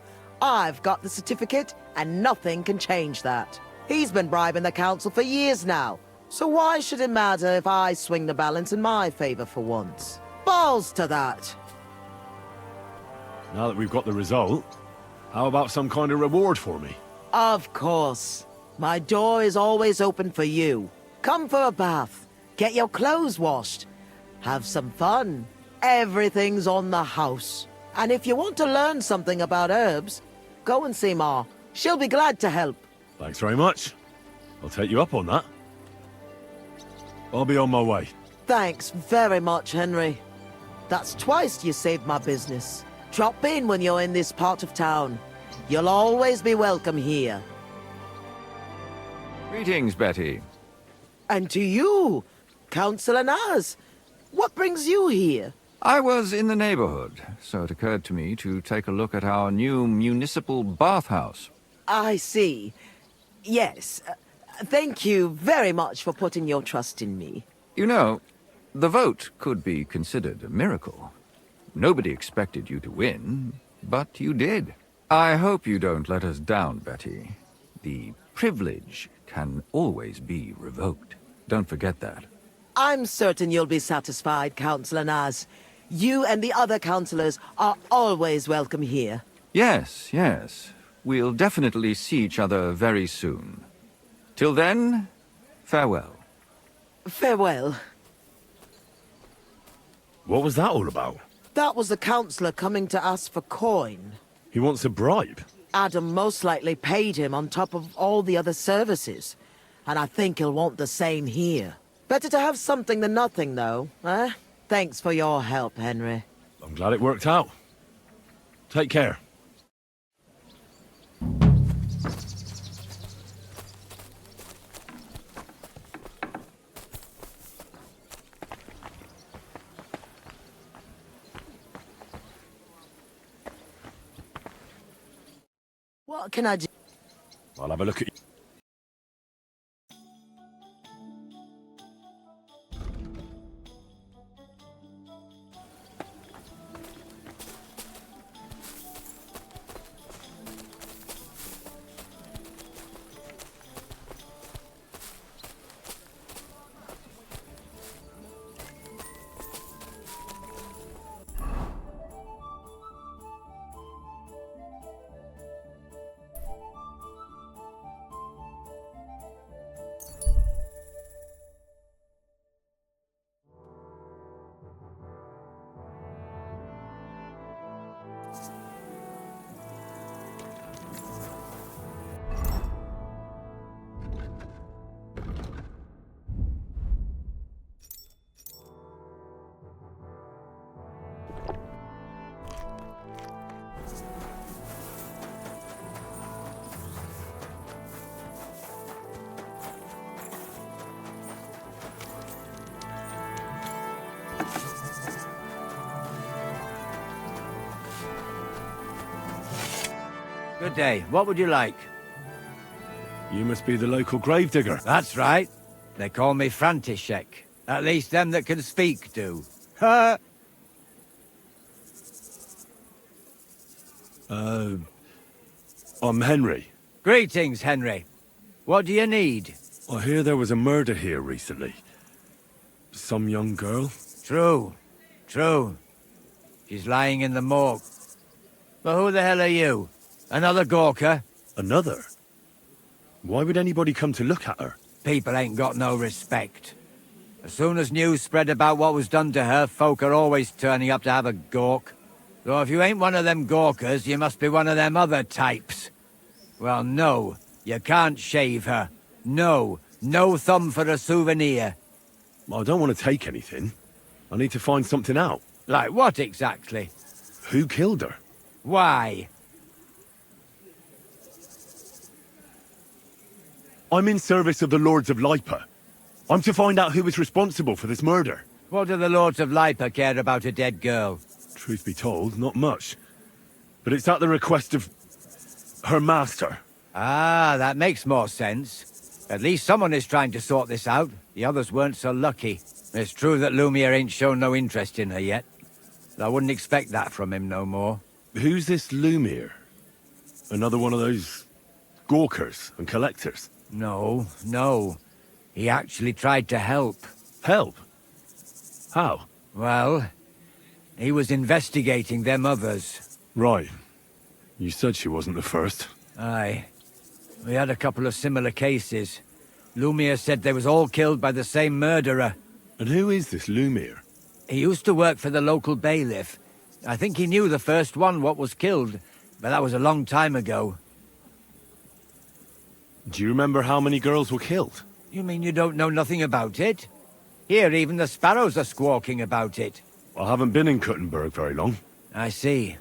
I've got the certificate, and nothing can change that. He's been bribing the council for years now. So why should it matter if I swing the balance in my favor for once? Balls to that! Now that we've got the result, how about some kind of reward for me? Of course. My door is always open for you. Come for a bath. Get your clothes washed. Have some fun. Everything's on the house. And if you want to learn something about herbs, go and see Ma. She'll be glad to help. Thanks very much. I'll take you up on that. I'll be on my way. Thanks very much, Henry. That's twice you saved my business. Drop in when you're in this part of town. You'll always be welcome here. Greetings, Betty. And to you, Councillor Naz. What brings you here? I was in the neighborhood, so it occurred to me to take a look at our new municipal bathhouse. I see. Yes. Thank you very much for putting your trust in me. You know, the vote could be considered a miracle. Nobody expected you to win, but you did. I hope you don't let us down, Betty. The privilege can always be revoked. Don't forget that. I'm certain you'll be satisfied, Councillor Naz. You and the other councillors are always welcome here. Yes, yes. We'll definitely see each other very soon. Till then, farewell. Farewell. What was that all about? That was the councillor coming to ask for coin. He wants a bribe. Adam most likely paid him on top of all the other services. And I think he'll want the same here. Better to have something than nothing, though, eh? Thanks for your help, Henry. I'm glad it worked out. Take care. What can I do? I'll have a look at you. Good day. What would you like? You must be the local gravedigger. That's right. They call me František. At least them that can speak do. Ha! I'm Henry. Greetings, Henry. What do you need? I hear there was a murder here recently. Some young girl? True. True. She's lying in the morgue. But who the hell are you? Another Gawker? Another? Why would anybody come to look at her? People ain't got no respect. As soon as news spread about what was done to her, folk are always turning up to have a gawk. So if you ain't one of them Gawkers, you must be one of them other types. Well, no, you can't shave her. No, no thumb for a souvenir. I don't want to take anything. I need to find something out. Like what exactly? Who killed her? Why? I'm in service of the Lords of Lipa. I'm to find out who was responsible for this murder. What do the Lords of Lipa care about a dead girl? Truth be told, not much. But it's at the request of her master. Ah, that makes more sense. At least someone is trying to sort this out. The others weren't so lucky. It's true that Lumiere ain't shown no interest in her yet. I wouldn't expect that from him no more. Who's this Lumiere? Another one of those gawkers and collectors? No, no. He actually tried to help. Help? How? Well, he was investigating them others. Right. You said she wasn't the first. Aye. We had a couple of similar cases. Lumiere said they was all killed by the same murderer. And who is this Lumiere? He used to work for the local bailiff. I think he knew the first one what was killed, but that was a long time ago. Do you remember how many girls were killed? You mean you don't know nothing about it? Here, even the sparrows are squawking about it. I haven't been in Kuttenberg very long. I see.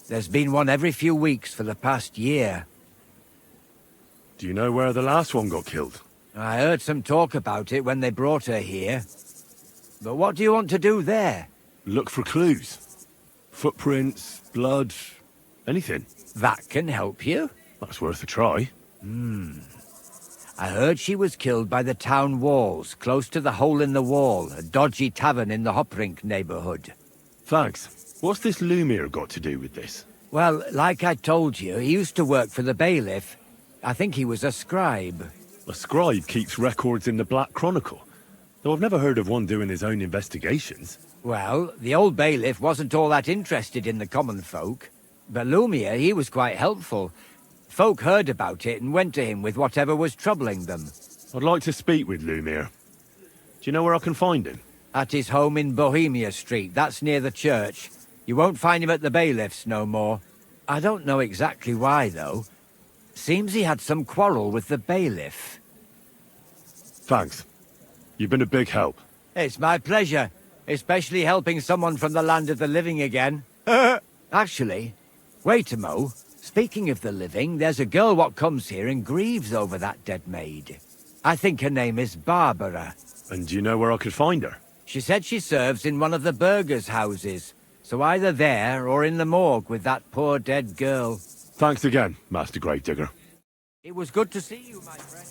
There's been one every few weeks for the past year. Do you know where the last one got killed? I heard some talk about it when they brought her here. But what do you want to do there? Look for clues. Footprints, blood, anything. That can help you? That's worth a try. I heard she was killed by the town walls, close to the Hole in the Wall, a dodgy tavern in the Hoprink neighborhood. Thanks. What's this Lumiere got to do with this? Well, like I told you, he used to work for the bailiff. I think he was a scribe. A scribe keeps records in the Black Chronicle, though I've never heard of one doing his own investigations. Well, the old bailiff wasn't all that interested in the common folk. But Lumiere, he was quite helpful. Folk heard about it and went to him with whatever was troubling them. I'd like to speak with Lumiere. Do you know where I can find him? At his home in Bohemia Street, that's near the church. You won't find him at the bailiff's no more. I don't know exactly why, though. Seems he had some quarrel with the bailiff. Thanks. You've been a big help. It's my pleasure, especially helping someone from the land of the living again. Actually, wait a mo. Speaking of the living, there's a girl what comes here and grieves over that dead maid. I think her name is Barbara. And do you know where I could find her? She said she serves in one of the burgers' houses, so either there or in the morgue with that poor dead girl. Thanks again, Master Gravedigger. It was good to see you, my friend.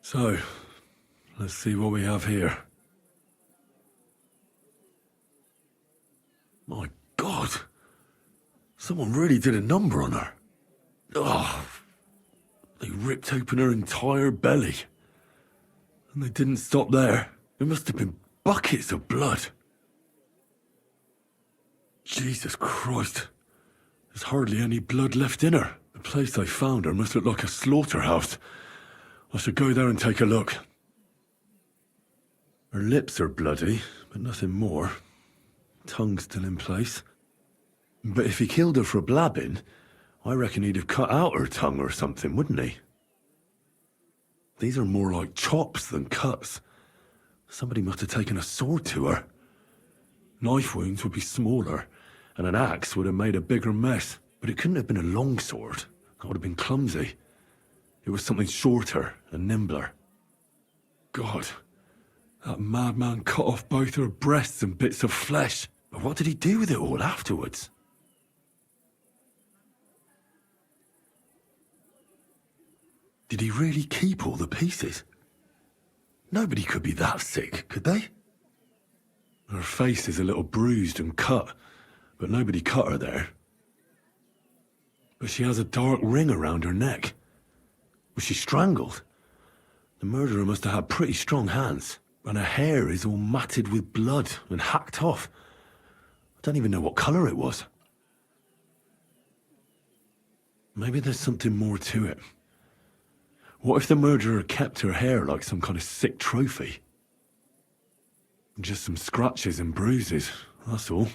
So, let's see what we have here. My God! Someone really did a number on her. Oh, they ripped open her entire belly. And they didn't stop there. There must have been buckets of blood. Jesus Christ. There's hardly any blood left in her. The place they found her must look like a slaughterhouse. I should go there and take a look. Her lips are bloody, but nothing more. Tongue's still in place. But if he killed her for blabbing, I reckon he'd have cut out her tongue or something, wouldn't he? These are more like chops than cuts. Somebody must have taken a sword to her. Knife wounds would be smaller, and an axe would have made a bigger mess. But it couldn't have been a long sword. That would have been clumsy. It was something shorter and nimbler. God, That madman cut off both her breasts and bits of flesh. But what did he do with it all afterwards? Did he really keep all the pieces? Nobody could be that sick, could they? Her face is a little bruised and cut, but nobody cut her there. But she has a dark ring around her neck. Was she strangled? The murderer must have had pretty strong hands, and her hair is all matted with blood and hacked off. I don't even know what colour it was. Maybe there's something more to it. What if the murderer kept her hair like some kind of sick trophy? Just some scratches and bruises, that's all.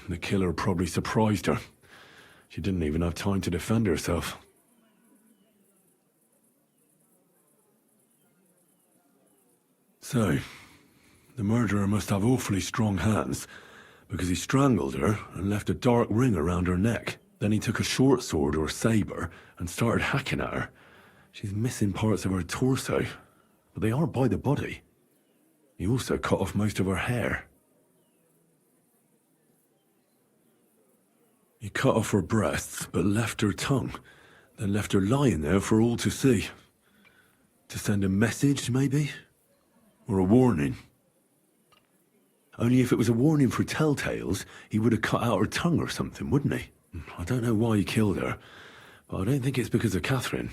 The killer probably surprised her. She didn't even have time to defend herself. So, the murderer must have awfully strong hands, because he strangled her and left a dark ring around her neck. Then he took a short sword or saber and started hacking at her. She's missing parts of her torso, but they aren't by the body. He also cut off most of her hair. He cut off her breasts, but left her tongue, then left her lying there for all to see. To send a message, maybe? Or a warning? Only if it was a warning for telltales, he would have cut out her tongue or something, wouldn't he? I don't know why he killed her, but I don't think it's because of Catherine.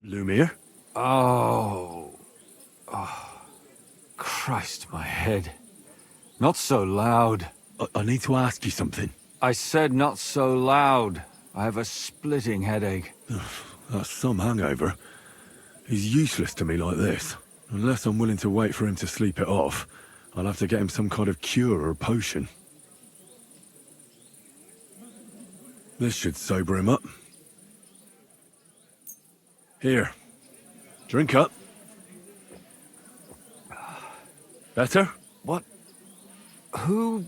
Lumiere? Oh. Christ, my head. Not so loud. I need to ask you something. I said not so loud. I have a splitting headache. That's some hangover. He's useless to me like this. Unless I'm willing to wait for him to sleep it off, I'll have to get him some kind of cure or potion. This should sober him up. Here. Drink up. Better? What? Who?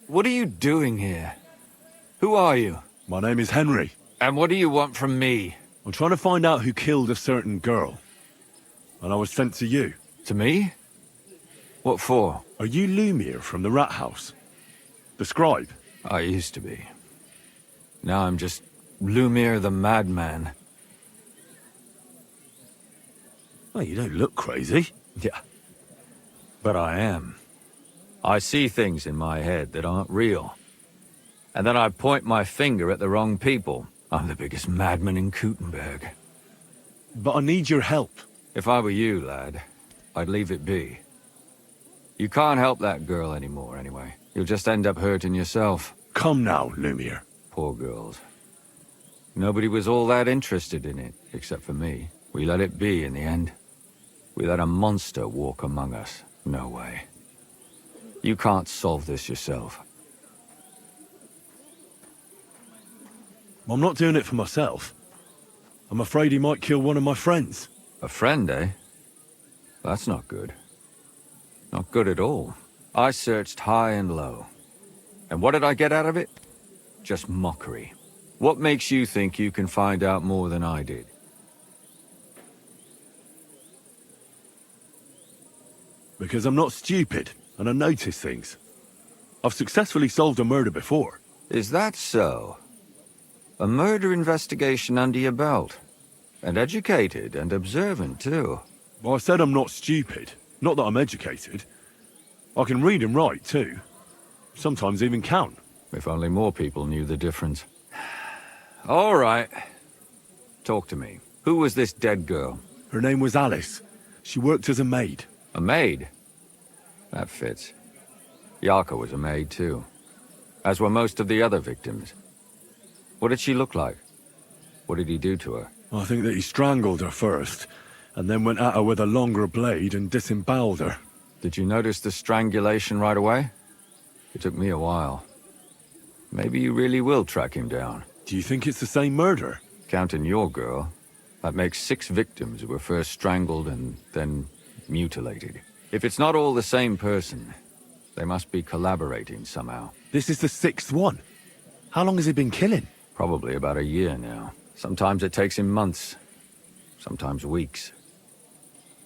What are you doing here? Who are you? My name is Henry. And what do you want from me? I'm trying to find out who killed a certain girl. And I was sent to you. To me? What for? Are you Lumiere from the Rat House? The scribe? I used to be. Now I'm just Lumiere the Madman. Oh, you don't look crazy. Yeah. But I am. I see things in my head that aren't real. And then I point my finger at the wrong people. I'm the biggest madman in Kuttenberg. But I need your help. If I were you, lad, I'd leave it be. You can't help that girl anymore, anyway. You'll just end up hurting yourself. Come now, Lumiere. Poor girls. Nobody was all that interested in it, except for me. We let it be in the end. We let a monster walk among us. No way. You can't solve this yourself. I'm not doing it for myself. I'm afraid he might kill one of my friends. A friend, eh? That's not good. Not good at all. I searched high and low. And what did I get out of it? Just mockery. What makes you think you can find out more than I did? Because I'm not stupid, and I notice things. I've successfully solved a murder before. Is that so? A murder investigation under your belt. And educated and observant, too. Well, I said I'm not stupid. Not that I'm educated. I can read and write, too. Sometimes even count. If only more people knew the difference. All right. Talk to me. Who was this dead girl? Her name was Alice. She worked as a maid. A maid? That fits. Yarka was a maid too, as were most of the other victims. What did she look like? What did he do to her? I think that he strangled her first, and then went at her with a longer blade and disemboweled her. Did you notice the strangulation right away? It took me a while. Maybe you really will track him down. Do you think it's the same murder? Counting your girl, that makes 6 victims who were first strangled and then mutilated. If it's not all the same person, they must be collaborating somehow. This is the 6th one. How long has he been killing? Probably about a year now. Sometimes it takes him months, sometimes weeks.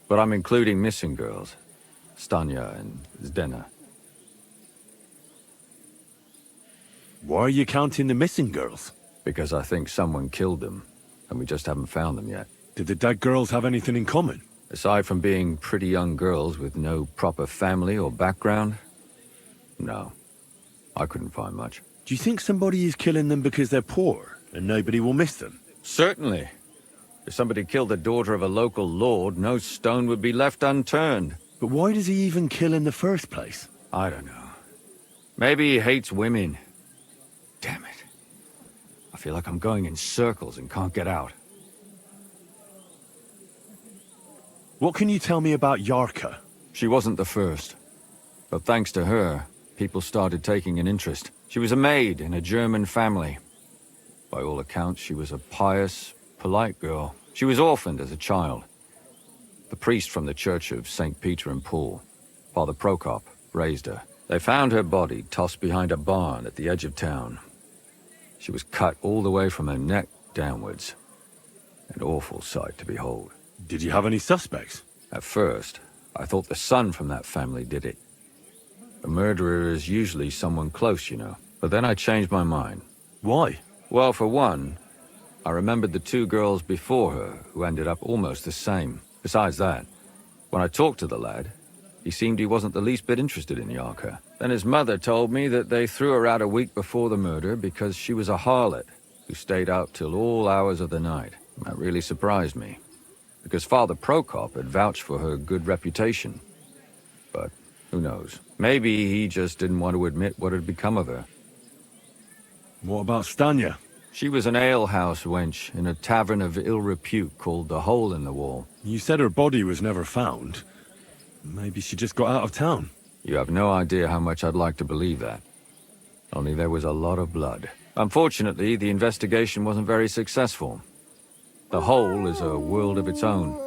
But I'm including missing girls, Stanya and Zdena. Why are you counting the missing girls? Because I think someone killed them, and we just haven't found them yet. Did the dead girls have anything in common? Aside from being pretty young girls with no proper family or background, no. I couldn't find much. Do you think somebody is killing them because they're poor, and nobody will miss them? Certainly. If somebody killed the daughter of a local lord, no stone would be left unturned. But why does he even kill in the first place? I don't know. Maybe he hates women. Damn it. I feel like I'm going in circles and can't get out. What can you tell me about Yarka? She wasn't the first. But thanks to her, people started taking an interest. She was a maid in a German family. By all accounts, she was a pious, polite girl. She was orphaned as a child. The priest from the Church of St. Peter and Paul, Father Prokop, raised her. They found her body tossed behind a barn at the edge of town. She was cut all the way from her neck downwards. An awful sight to behold. Did you have any suspects? At first, I thought the son from that family did it. A murderer is usually someone close, you know. But then I changed my mind. Why? Well, for one, I remembered the 2 girls before her who ended up almost the same. Besides that, when I talked to the lad, he seemed he wasn't the least bit interested in Yarka. Then his mother told me that they threw her out a week before the murder because she was a harlot who stayed out till all hours of the night. That really surprised me, because Father Prokop had vouched for her good reputation. But who knows? Maybe he just didn't want to admit what had become of her. What about Stanya? She was an alehouse wench in a tavern of ill repute called the Hole in the Wall. You said her body was never found. Maybe she just got out of town. You have no idea how much I'd like to believe that. Only there was a lot of blood. Unfortunately, the investigation wasn't very successful. The Hole is a world of its own,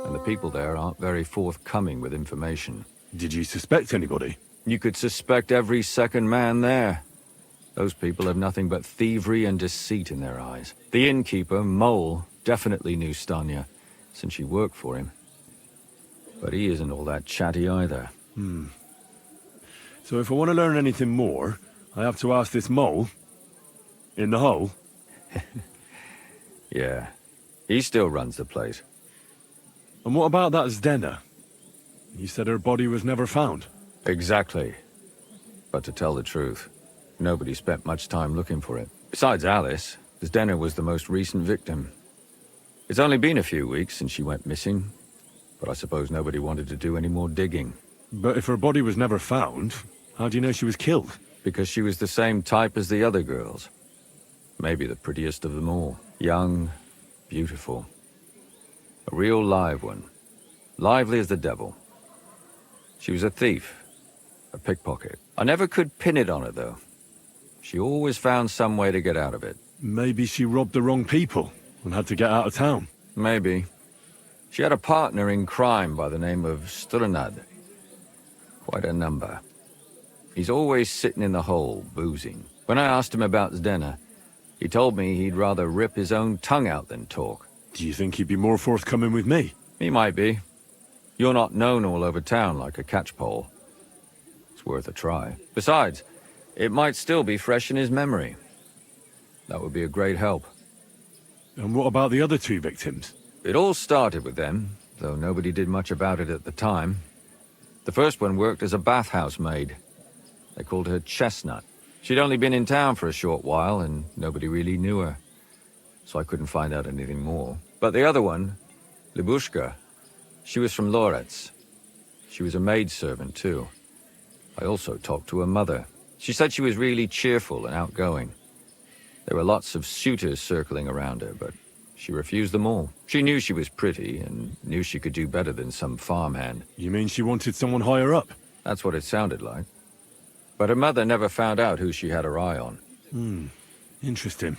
and the people there aren't very forthcoming with information. Did you suspect anybody? You could suspect every second man there. Those people have nothing but thievery and deceit in their eyes. The innkeeper, Mole, definitely knew Stanya, since she worked for him. But he isn't all that chatty either. So if I want to learn anything more, I have to ask this Mole? In the hole? Yeah. He still runs the place. And what about that Zdena? You said her body was never found. Exactly. But to tell the truth, nobody spent much time looking for it. Besides Alice, Zdena was the most recent victim. It's only been a few weeks since she went missing, but I suppose nobody wanted to do any more digging. But if her body was never found, how do you know she was killed? Because she was the same type as the other girls. Maybe the prettiest of them all. Young, beautiful. A real live one. Lively as the devil. She was a thief. A pickpocket. I never could pin it on her, though. She always found some way to get out of it. Maybe she robbed the wrong people and had to get out of town. Maybe. She had a partner in crime by the name of Strunad. Quite a number. He's always sitting in the hole, boozing. When I asked him about Zdena, he told me he'd rather rip his own tongue out than talk. Do you think he'd be more forthcoming with me? He might be. You're not known all over town like a catchpole. It's worth a try. Besides, it might still be fresh in his memory. That would be a great help. And what about the other 2 victims? It all started with them, though nobody did much about it at the time. The first one worked as a bathhouse maid. They called her Chestnut. She'd only been in town for a short while, and nobody really knew her. So I couldn't find out anything more. But the other one, Libushka, She was from Loretz. She was a maidservant, too. I also talked to her mother. She said she was really cheerful and outgoing. There were lots of suitors circling around her, but she refused them all. She knew she was pretty, and knew she could do better than some farmhand. You mean she wanted someone higher up? That's what it sounded like. But her mother never found out who she had her eye on. Interesting.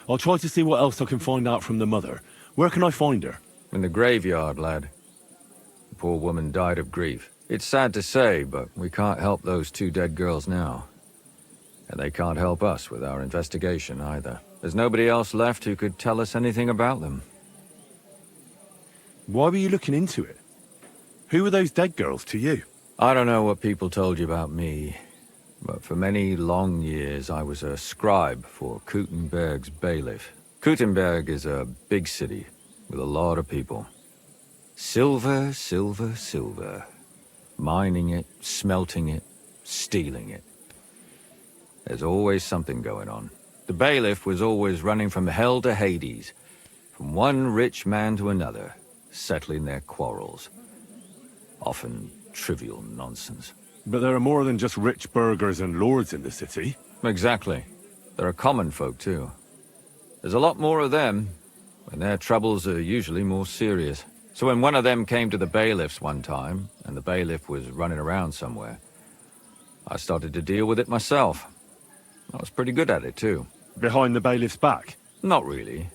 I'll try to see what else I can find out from the mother. Where can I find her? In the graveyard, lad. The poor woman died of grief. It's sad to say, but we can't help those 2 dead girls now. And they can't help us with our investigation either. There's nobody else left who could tell us anything about them. Why were you looking into it? Who were those dead girls to you? I don't know what people told you about me, but for many long years I was a scribe for Kuttenberg's bailiff. Kuttenberg is a big city with a lot of people. Silver, silver, silver. Mining it, smelting it, stealing it. There's always something going on. The bailiff was always running from hell to Hades, from one rich man to another, settling their quarrels. Often trivial nonsense. But there are more than just rich burghers and lords in the city. Exactly. There are common folk, too. There's a lot more of them, and their troubles are usually more serious. So when one of them came to the bailiff's one time, and the bailiff was running around somewhere, I started to deal with it myself. I was pretty good at it, too. Behind the bailiff's back? Not really.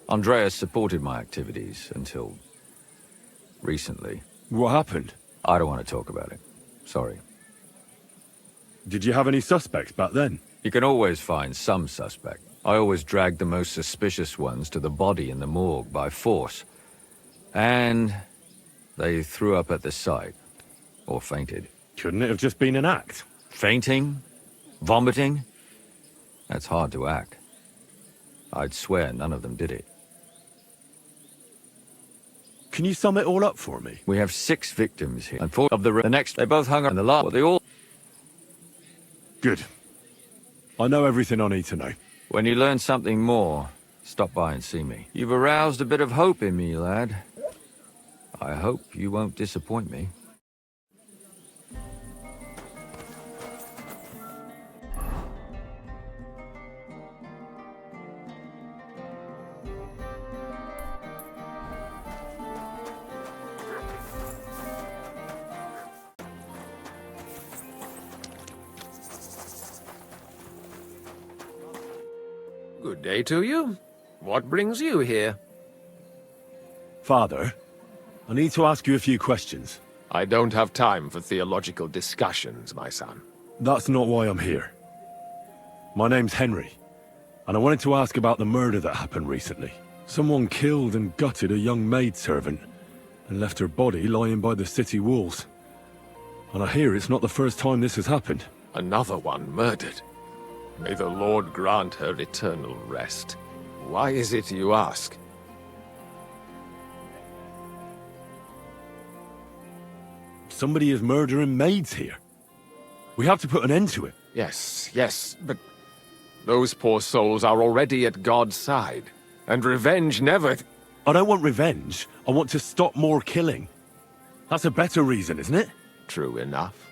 Andreas supported my activities until recently. What happened? I don't want to talk about it. Sorry. Did you have any suspects back then? You can always find some suspect. I always dragged the most suspicious ones to the body in the morgue by force. And they threw up at the sight. Or fainted. Couldn't it have just been an act? Fainting? Vomiting? That's hard to act. I'd swear none of them did it. Can you sum it all up for me? We have 6 victims here, and 4 of the next. They both hung on the lot. They all... Good. I know everything I need to know. When you learn something more, stop by and see me. You've aroused a bit of hope in me, lad. I hope you won't disappoint me. Good day to you. What brings you here? Father, I need to ask you a few questions. I don't have time for theological discussions, my son. That's not why I'm here. My name's Henry, and I wanted to ask about the murder that happened recently. Someone killed and gutted a young maidservant and left her body lying by the city walls. And I hear it's not the first time this has happened. Another one murdered. May the Lord grant her eternal rest. Why is it you ask? Somebody is murdering maids here. We have to put an end to it. Yes, but those poor souls are already at God's side, and revenge never... I don't want revenge. I want to stop more killing. That's a better reason, isn't it? True enough.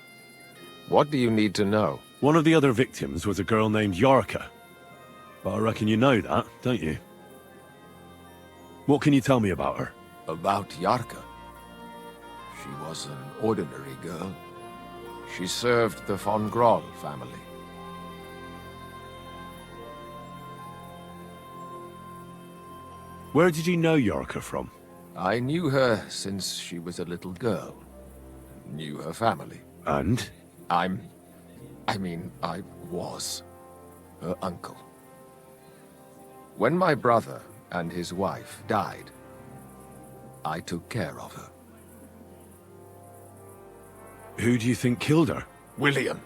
What do you need to know? One of the other victims was a girl named Yarka. But I reckon you know that, don't you? What can you tell me about her? About Yarka? She was an ordinary girl. She served the von Groll family. Where did you know Yarka from? I knew her since she was a little girl. Knew her family. And? I was her uncle. When my brother and his wife died, I took care of her. Who do you think killed her? William,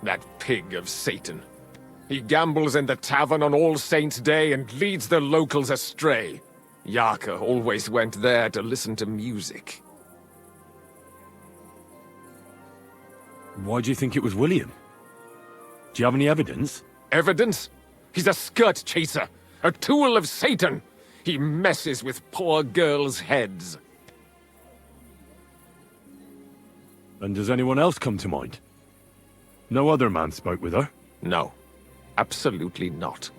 that pig of Satan. He gambles in the tavern on All Saints' Day and leads the locals astray. Yarka always went there to listen to music. Why do you think it was William? Do you have any evidence? Evidence? He's a skirt chaser, a tool of Satan. He messes with poor girls' heads. And does anyone else come to mind? No other man spoke with her? No. Absolutely not.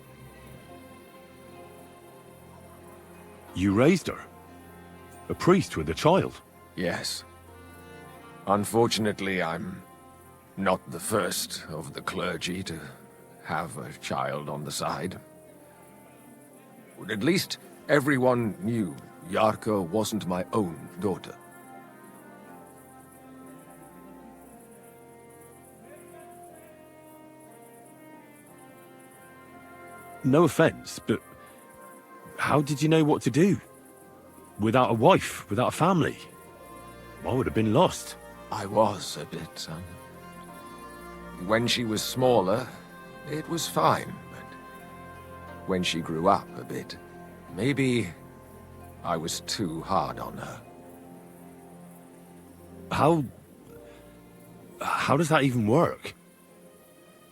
You raised her? A priest with a child? Yes. Unfortunately, I'm not the first of the clergy to have a child on the side. At least everyone knew Yarka wasn't my own daughter. No offense, but how did you know what to do? Without a wife, without a family? I would have been lost. I was a bit, When she was smaller, it was fine, but when she grew up a bit, maybe I was too hard on her. How does that even work?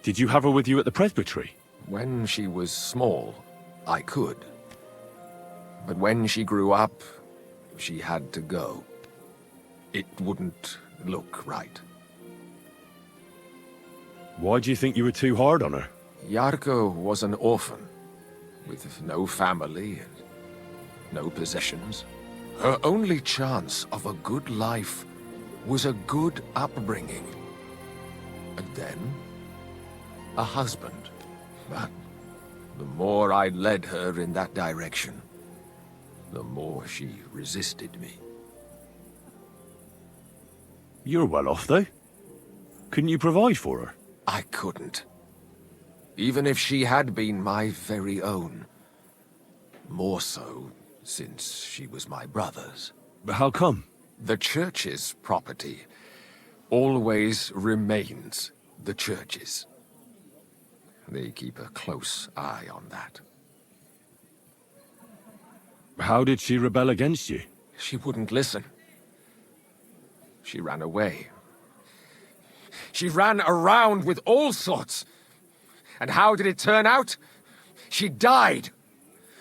Did you have her with you at the presbytery? When she was small, I could. But when she grew up, she had to go. It wouldn't look right. Why do you think you were too hard on her? Yarko was an orphan, with no family and no possessions. Her only chance of a good life was a good upbringing. And then, a husband. But the more I led her in that direction, the more she resisted me. You're well off, though. Couldn't you provide for her? I couldn't. Even if she had been my very own. More so, since she was my brother's. But how come? The church's property always remains the church's. They keep a close eye on that. How did she rebel against you? She wouldn't listen. She ran away. She ran around with all sorts. And how did it turn out? She died.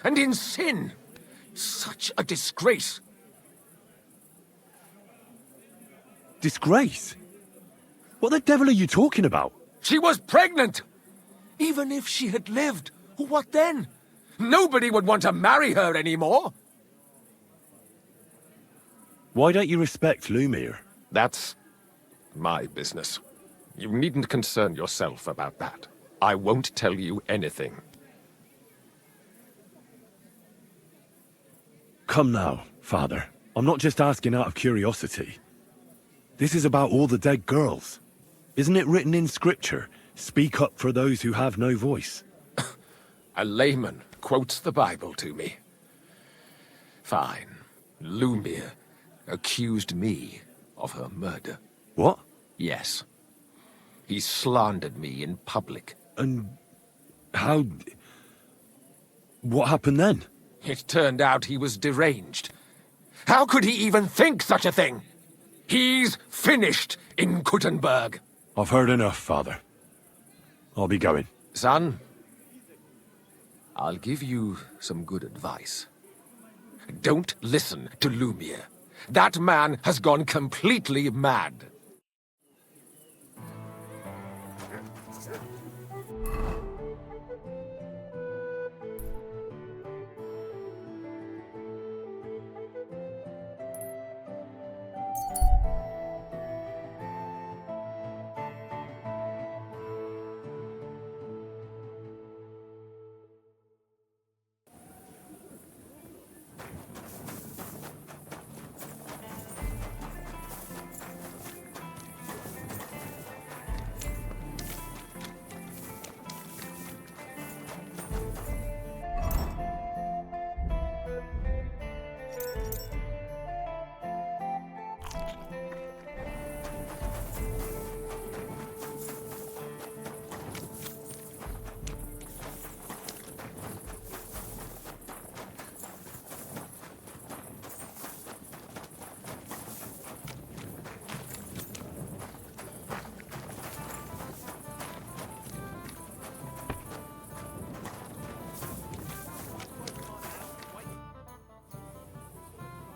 And in sin. Such a disgrace. Disgrace? What the devil are you talking about? She was pregnant! Even if she had lived, what then? Nobody would want to marry her anymore. Why don't you respect Lumir? That's my business. You needn't concern yourself about that. I won't tell you anything. Come now, Father. I'm not just asking out of curiosity. This is about all the dead girls. Isn't it written in Scripture, speak up for those who have no voice? A layman quotes the Bible to me. Fine. Lumir accused me of her murder. What? Yes. He slandered me in public. And how... what happened then? It turned out he was deranged. How could he even think such a thing? He's finished in Kuttenberg. I've heard enough, Father. I'll be going. Son, I'll give you some good advice. Don't listen to Lumir. That man has gone completely mad.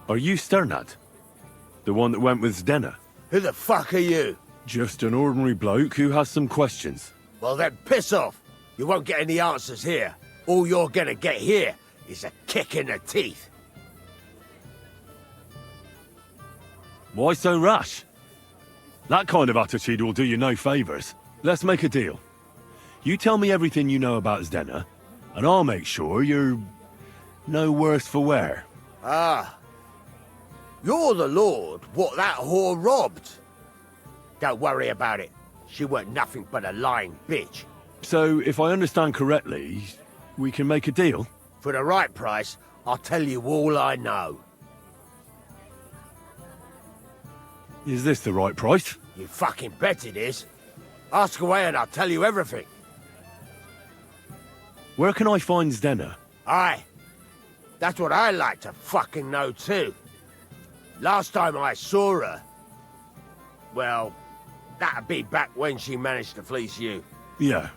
Are you Sternad? The one that went with Zdenna? Who the fuck are you? Just an ordinary bloke who has some questions. Well then, piss off. You won't get any answers here. All you're gonna get here is a kick in the teeth. Why so rash? That kind of attitude will do you no favours. Let's make a deal. You tell me everything you know about Zdena, and I'll make sure you're no worse for wear. Ah. You're the lord what that whore robbed. Don't worry about it. She weren't nothing but a lying bitch. So, if I understand correctly, we can make a deal? For the right price, I'll tell you all I know. Is this the right price? You fucking bet it is. Ask away and I'll tell you everything. Where can I find Zdena? Aye. That's what I like to fucking know too. Last time I saw her... Well, that'd be back when she managed to fleece you. Yeah.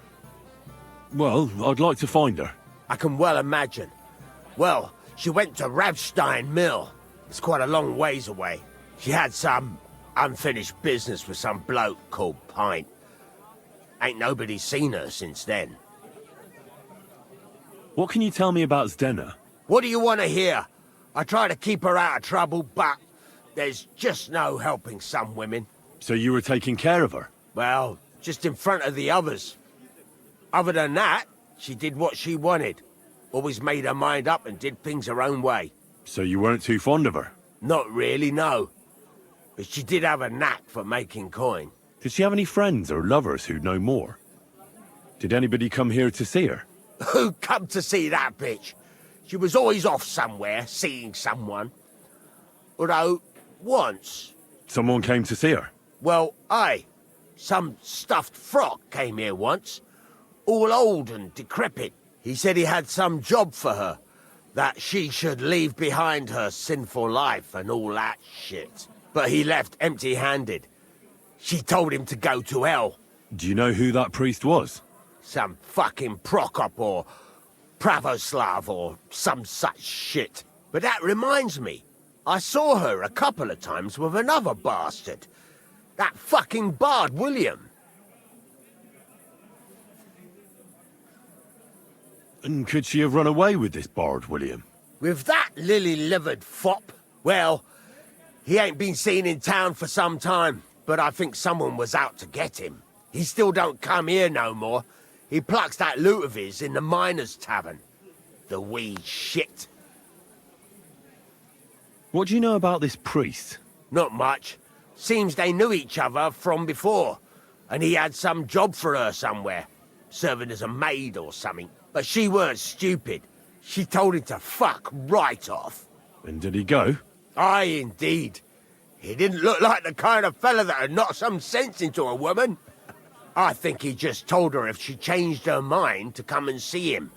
Well, I'd like to find her. I can well imagine. Well, she went to Ravstein Mill. It's quite a long ways away. She had some unfinished business with some bloke called Pint. Ain't nobody seen her since then. What can you tell me about Zdena? What do you want to hear? I try to keep her out of trouble, but there's just no helping some women. So you were taking care of her? Well, just in front of the others. Other than that, she did what she wanted. Always made her mind up and did things her own way. So you weren't too fond of her? Not really, no. But she did have a knack for making coin. Did she have any friends or lovers who'd know more? Did anybody come here to see her? Who come to see that bitch? She was always off somewhere, seeing someone. Although, once... Someone came to see her? Well, aye. Some stuffed frock came here once. All old and decrepit. He said he had some job for her. That she should leave behind her sinful life and all that shit. But he left empty-handed. She told him to go to hell. Do you know who that priest was? Some fucking Prokop or Pravoslav or some such shit. But that reminds me. I saw her a couple of times with another bastard. That fucking bard, William. And could she have run away with this bard, William? With that lily-livered fop? Well, he ain't been seen in town for some time, but I think someone was out to get him. He still don't come here no more. He plucks that loot of his in the miners' tavern. The wee shit. What do you know about this priest? Not much. Seems they knew each other from before, and he had some job for her somewhere, serving as a maid or something. But she weren't stupid. She told him to fuck right off. And did he go? Aye, indeed. He didn't look like the kind of fella that would knock some sense into a woman. I think he just told her if she changed her mind to come and see him,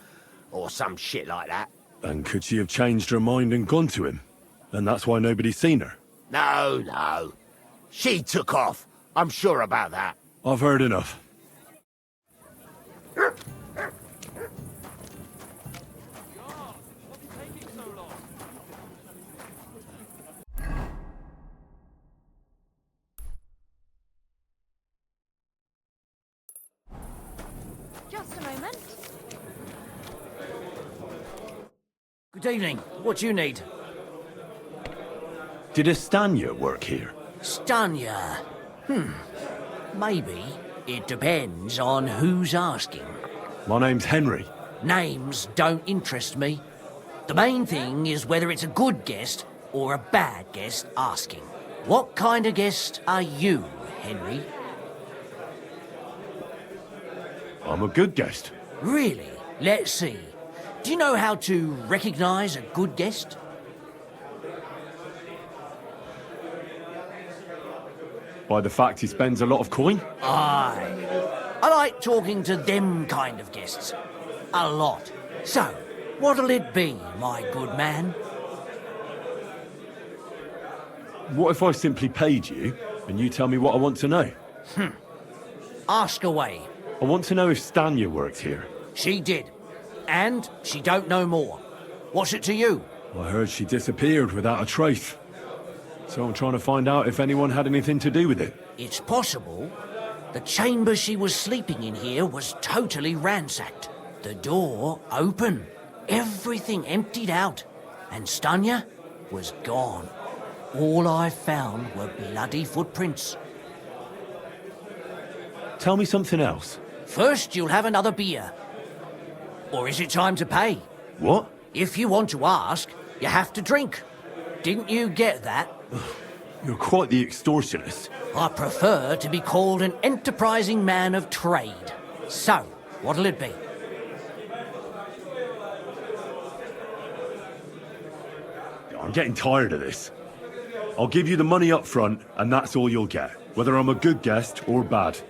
or some shit like that. And could she have changed her mind and gone to him? And that's why nobody's seen her? No, no. She took off. I'm sure about that. I've heard enough. Just a moment. Good evening. What do you need? Did Estanya work here? Stanya. Maybe. It depends on who's asking. My name's Henry. Names don't interest me. The main thing is whether it's a good guest or a bad guest asking. What kind of guest are you, Henry? I'm a good guest. Really? Let's see. Do you know how to recognize a good guest? By the fact he spends a lot of coin? Aye. I like talking to them kind of guests. A lot. So, what'll it be, my good man? What if I simply paid you, and you tell me what I want to know? Ask away. I want to know if Stanya worked here. She did. And she don't know more. What's it to you? I heard she disappeared without a trace. So I'm trying to find out if anyone had anything to do with it. It's possible. The chamber she was sleeping in here was totally ransacked. The door open. Everything emptied out. And Stanya was gone. All I found were bloody footprints. Tell me something else. First, you'll have another beer. Or is it time to pay? What? If you want to ask, you have to drink. Didn't you get that? You're quite the extortionist. I prefer to be called an enterprising man of trade. So, what'll it be? I'm getting tired of this. I'll give you the money up front, and that's all you'll get, whether I'm a good guest or bad.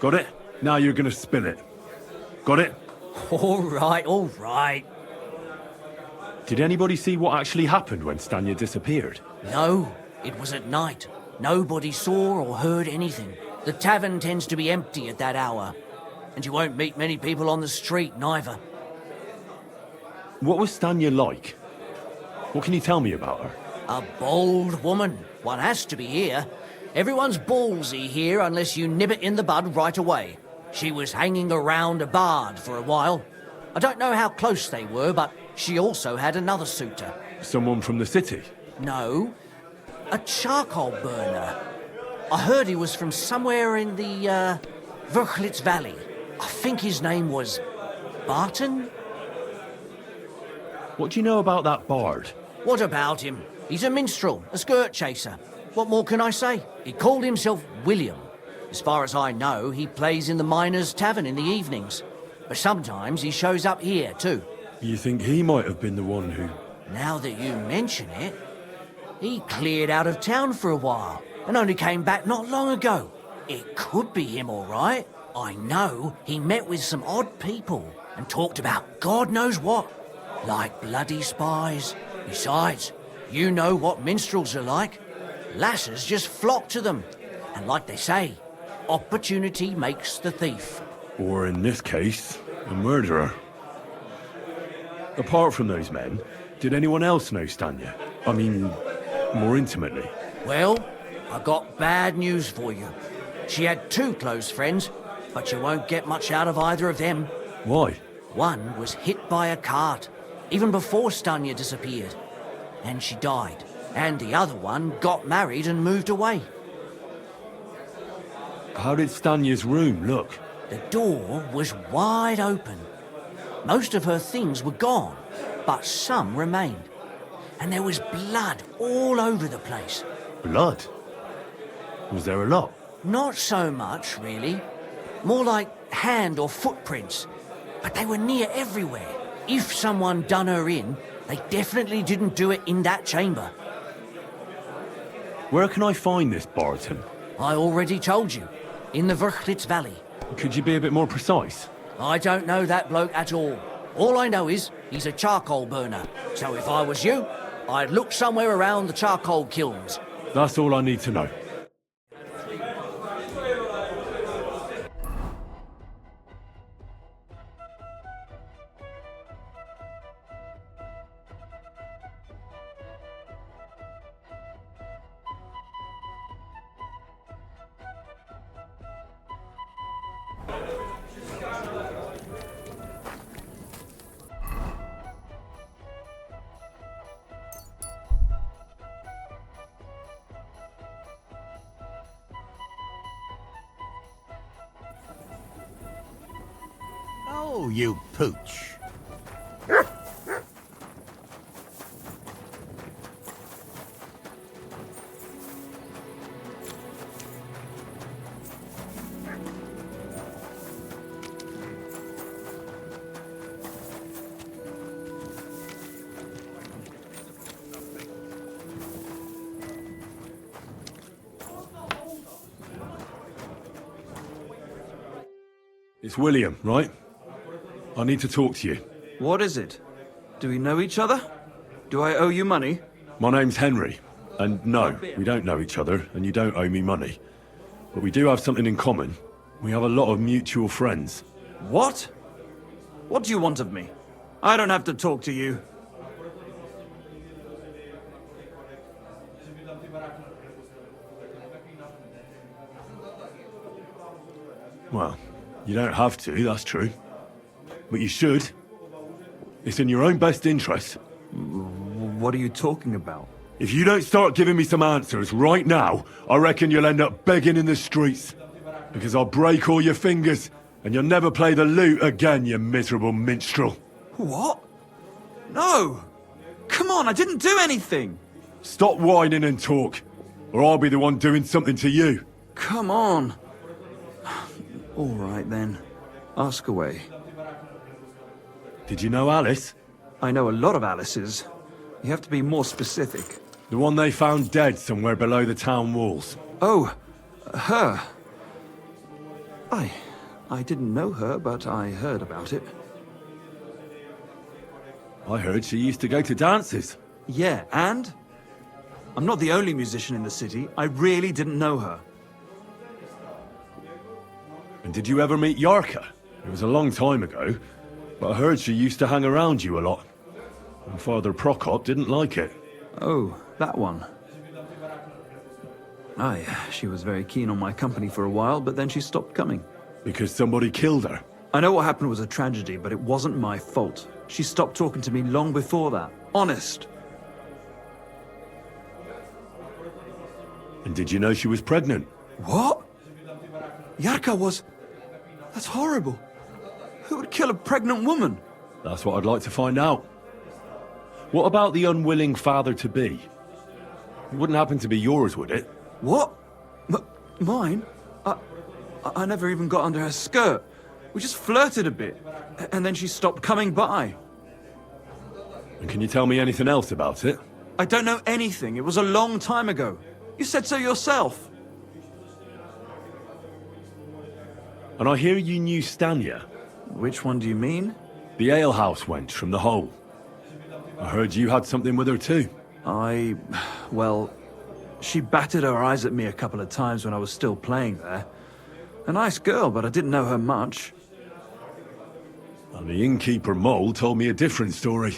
Got it? Now you're gonna spill it. Got it? All right, all right. Did anybody see what actually happened when Stanya disappeared? No, it was at night. Nobody saw or heard anything. The tavern tends to be empty at that hour. And you won't meet many people on the street, neither. What was Stanya like? What can you tell me about her? A bold woman. One has to be here. Everyone's ballsy here unless you nib it in the bud right away. She was hanging around a bard for a while. I don't know how close they were, but she also had another suitor. Someone from the city? No, a charcoal burner. I heard he was from somewhere in the, Verchlitz Valley. I think his name was Barton? What do you know about that bard? What about him? He's a minstrel, a skirt chaser. What more can I say? He called himself William. As far as I know, he plays in the miners' tavern in the evenings. But sometimes he shows up here, too. You think he might have been the one who... Now that you mention it, he cleared out of town for a while and only came back not long ago. It could be him, all right. I know he met with some odd people and talked about God knows what, like bloody spies. Besides, you know what minstrels are like. Lasses just flock to them. And like they say, opportunity makes the thief. Or in this case, a murderer. Apart from those men, did anyone else know Stanya? I mean, more intimately. Well, I got bad news for you. She had two close friends, but you won't get much out of either of them. Why? One was hit by a cart, even before Stanya disappeared. And she died. And the other one got married and moved away. How did Stanya's room look? The door was wide open. Most of her things were gone, but some remained. And there was blood all over the place. Blood? Was there a lot? Not so much, really. More like hand or footprints. But they were near everywhere. If someone done her in, they definitely didn't do it in that chamber. Where can I find this Barton? I already told you. In the Verchlitz Valley. Could you be a bit more precise? I don't know that bloke at all. All I know is he's a charcoal burner. So if I was you, I'd look somewhere around the charcoal kilns. That's all I need to know. Oh, you pooch. It's William, right? I need to talk to you. What is it? Do we know each other? Do I owe you money? My name's Henry, and no, we don't know each other, and you don't owe me money. But we do have something in common. We have a lot of mutual friends. What? What do you want of me? I don't have to talk to you. Well, you don't have to, that's true. But you should. It's in your own best interest. What are you talking about? If you don't start giving me some answers right now, I reckon you'll end up begging in the streets. Because I'll break all your fingers, and you'll never play the lute again, you miserable minstrel. What? No! Come on, I didn't do anything! Stop whining and talk, or I'll be the one doing something to you. Come on. All right, then. Ask away. Did you know Alice? I know a lot of Alices. You have to be more specific. The one they found dead somewhere below the town walls. Oh, her. I didn't know her, but I heard about it. I heard she used to go to dances. Yeah, and? I'm not the only musician in the city. I really didn't know her. And did you ever meet Yarka? It was a long time ago, but I heard she used to hang around you a lot. And Father Prokop didn't like it. Oh, that one. Aye, she was very keen on my company for a while, but then she stopped coming. Because somebody killed her? I know what happened was a tragedy, but it wasn't my fault. She stopped talking to me long before that. Honest. And did you know she was pregnant? What? Yarka was... That's horrible. Who would kill a pregnant woman? That's what I'd like to find out. What about the unwilling father-to-be? It wouldn't happen to be yours, would it? What? Mine? I never even got under her skirt. We just flirted a bit, and then she stopped coming by. And can you tell me anything else about it? I don't know anything. It was a long time ago. You said so yourself. And I hear you knew Stanya. Which one do you mean? The alehouse wench from the hole. I heard you had something with her too. Well, she batted her eyes at me a couple of times when I was still playing there. A nice girl, but I didn't know her much. And the innkeeper Mole told me a different story.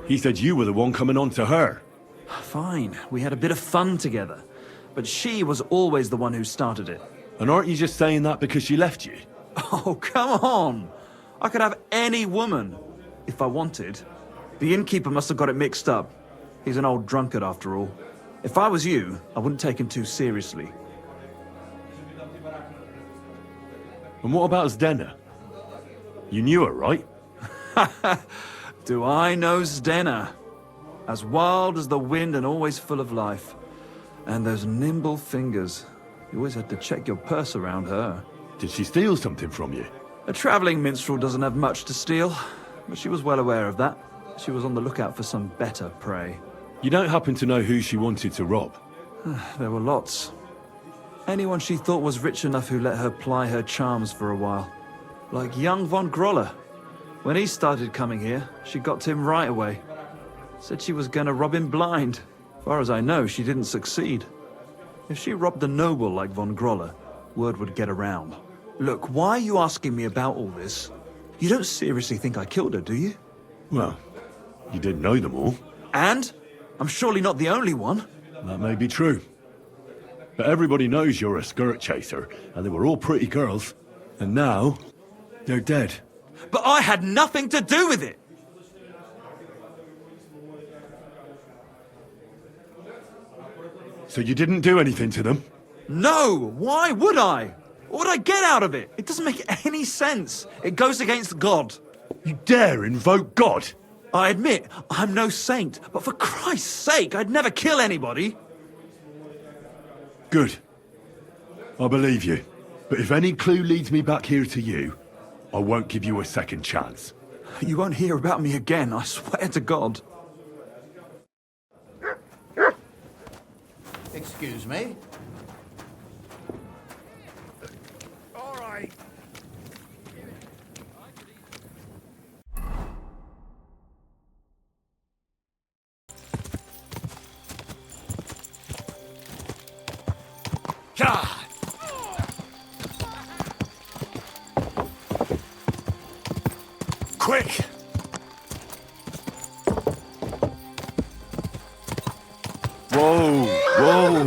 He said you were the one coming on to her. Fine, we had a bit of fun together. But she was always the one who started it. And aren't you just saying that because she left you? Oh, come on! I could have any woman, if I wanted. The innkeeper must have got it mixed up. He's an old drunkard after all. If I was you, I wouldn't take him too seriously. And what about Zdena? You knew her, right? Do I know Zdena? As wild as the wind and always full of life. And those nimble fingers. You always had to check your purse around her. Did she steal something from you? A traveling minstrel doesn't have much to steal, but she was well aware of that. She was on the lookout for some better prey. You don't happen to know who she wanted to rob? There were lots. Anyone she thought was rich enough who let her ply her charms for a while. Like young von Groller. When he started coming here, she got to him right away. Said she was gonna rob him blind. Far as I know, she didn't succeed. If she robbed a noble like von Groller, word would get around. Look, why are you asking me about all this? You don't seriously think I killed her, do you? Well, you did know them all. And? I'm surely not the only one. That may be true. But everybody knows you're a skirt chaser, and they were all pretty girls. And now, they're dead. But I had nothing to do with it! So you didn't do anything to them? No! Why would I? What would I get out of it? It doesn't make any sense. It goes against God. You dare invoke God? I admit, I'm no saint, but for Christ's sake, I'd never kill anybody. Good. I believe you. But if any clue leads me back here to you, I won't give you a second chance. You won't hear about me again, I swear to God. Excuse me? All right. Quick! Whoa! Whoa!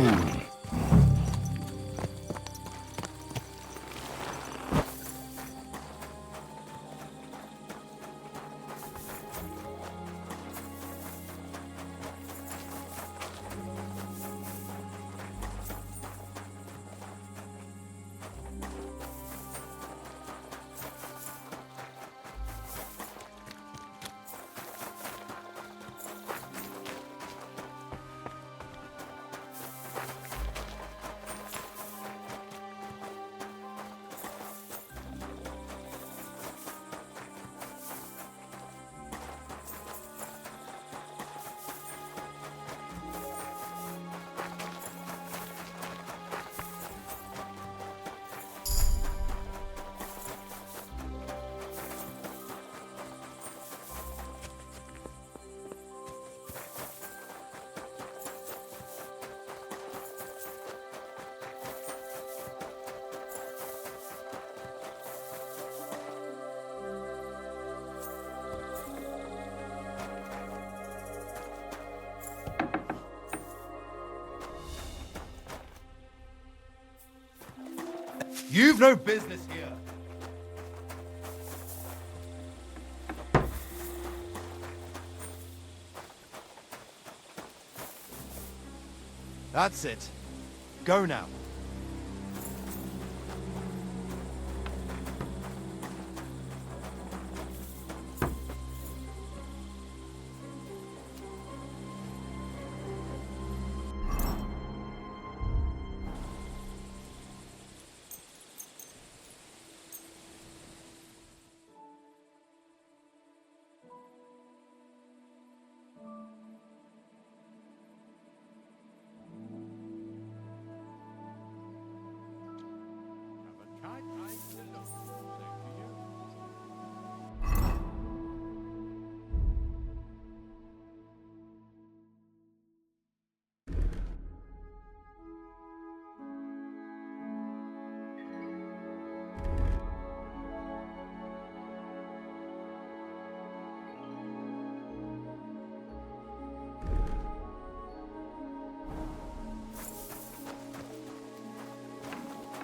You've no business here. That's it. Go now.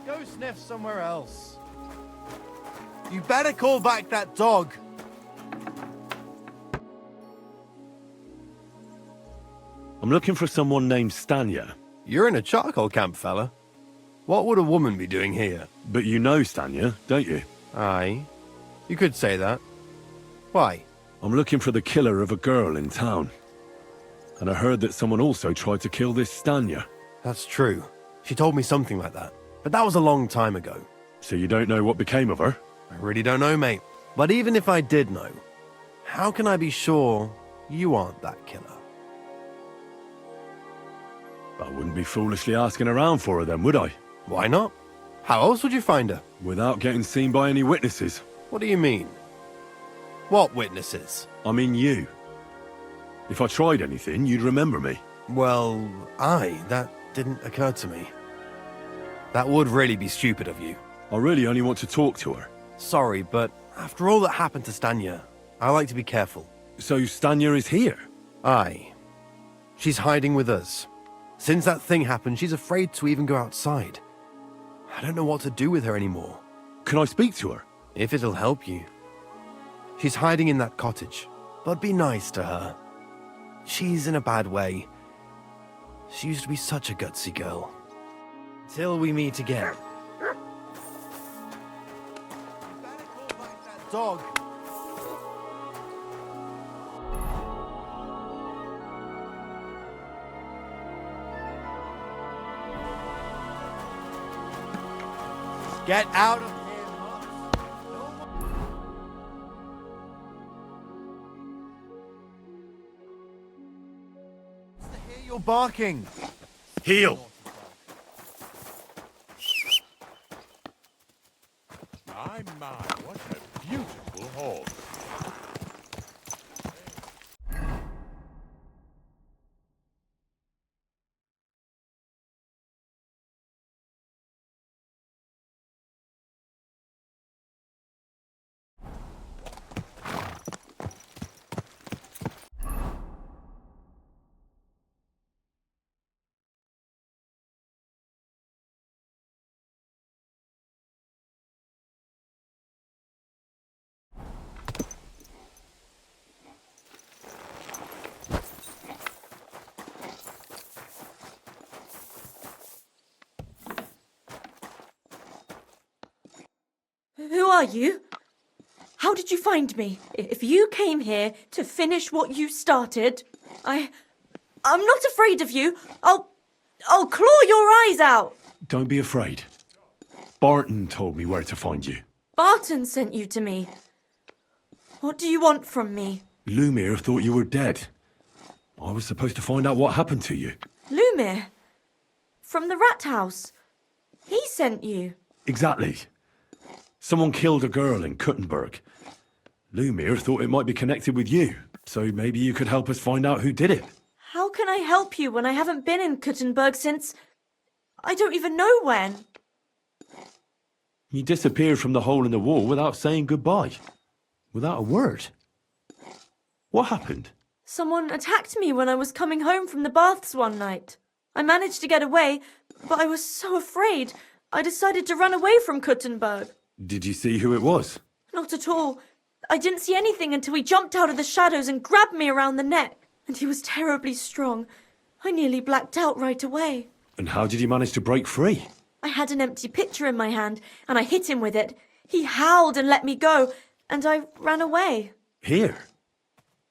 Go sniff somewhere else. You better call back that dog. I'm looking for someone named Stanya. You're in a charcoal camp, fella. What would a woman be doing here? But you know Stanya, don't you? Aye. You could say that. Why? I'm looking for the killer of a girl in town. And I heard that someone also tried to kill this Stanya. That's true. She told me something like that. But that was a long time ago. So you don't know what became of her? I really don't know, mate. But even if I did know, how can I be sure you aren't that killer? I wouldn't be foolishly asking around for her then, would I? Why not? How else would you find her? Without getting seen by any witnesses. What do you mean? What witnesses? I mean you. If I tried anything, you'd remember me. Well, that didn't occur to me. That would really be stupid of you. I really only want to talk to her. Sorry, but after all that happened to Stanya, I like to be careful. So Stanya is here? Aye. She's hiding with us. Since that thing happened, she's afraid to even go outside. I don't know what to do with her anymore. Can I speak to her? If it'll help you. She's hiding in that cottage, but be nice to her. She's in a bad way. She used to be such a gutsy girl. Till we meet again. Dog. Get out of here, to hear your barking. Heel. My, what a beautiful horse. Who are you? How did you find me? If you came here to finish what you started, I'm not afraid of you. I'll claw your eyes out. Don't be afraid. Barton told me where to find you. Barton sent you to me. What do you want from me? Lumir thought you were dead. I was supposed to find out what happened to you. Lumir? From the rat house. He sent you. Exactly. Someone killed a girl in Kuttenberg. Lumir thought it might be connected with you, so maybe you could help us find out who did it. How can I help you when I haven't been in Kuttenberg since... I don't even know when. You disappeared from the hole in the wall without saying goodbye. Without a word. What happened? Someone attacked me when I was coming home from the baths one night. I managed to get away, but I was so afraid. I decided to run away from Kuttenberg. Did you see who it was? Not at all. I didn't see anything until he jumped out of the shadows and grabbed me around the neck. And he was terribly strong. I nearly blacked out right away. And how did you manage to break free? I had an empty pitcher in my hand, and I hit him with it. He howled and let me go, and I ran away. Here?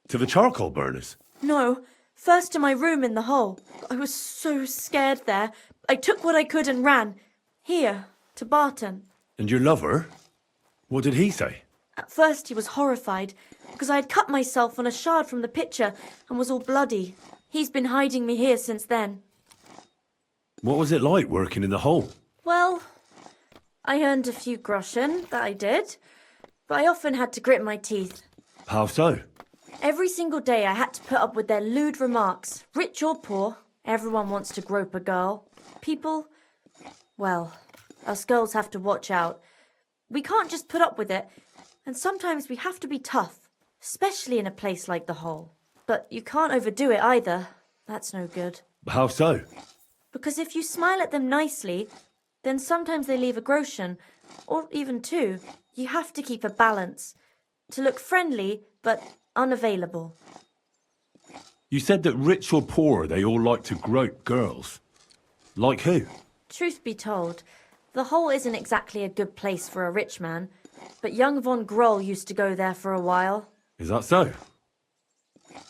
To the charcoal burners? No, first to my room in the hole. I was so scared there. I took what I could and ran. Here, to Barton. And your lover? What did he say? At first he was horrified, because I had cut myself on a shard from the pitcher and was all bloody. He's been hiding me here since then. What was it like working in the hole? Well, I earned a few groschen, that I did, but I often had to grit my teeth. How so? Every single day I had to put up with their lewd remarks. Rich or poor, everyone wants to grope a girl. People, well, us girls have to watch out. We can't just put up with it, and sometimes we have to be tough, especially in a place like the hole. But you can't overdo it either. That's no good. How so? Because if you smile at them nicely, then sometimes they leave a groschen, or even two. You have to keep a balance. To look friendly, but unavailable. You said that rich or poor, they all like to grope girls. Like who? Truth be told, the hole isn't exactly a good place for a rich man, but young von Groll used to go there for a while. Is that so?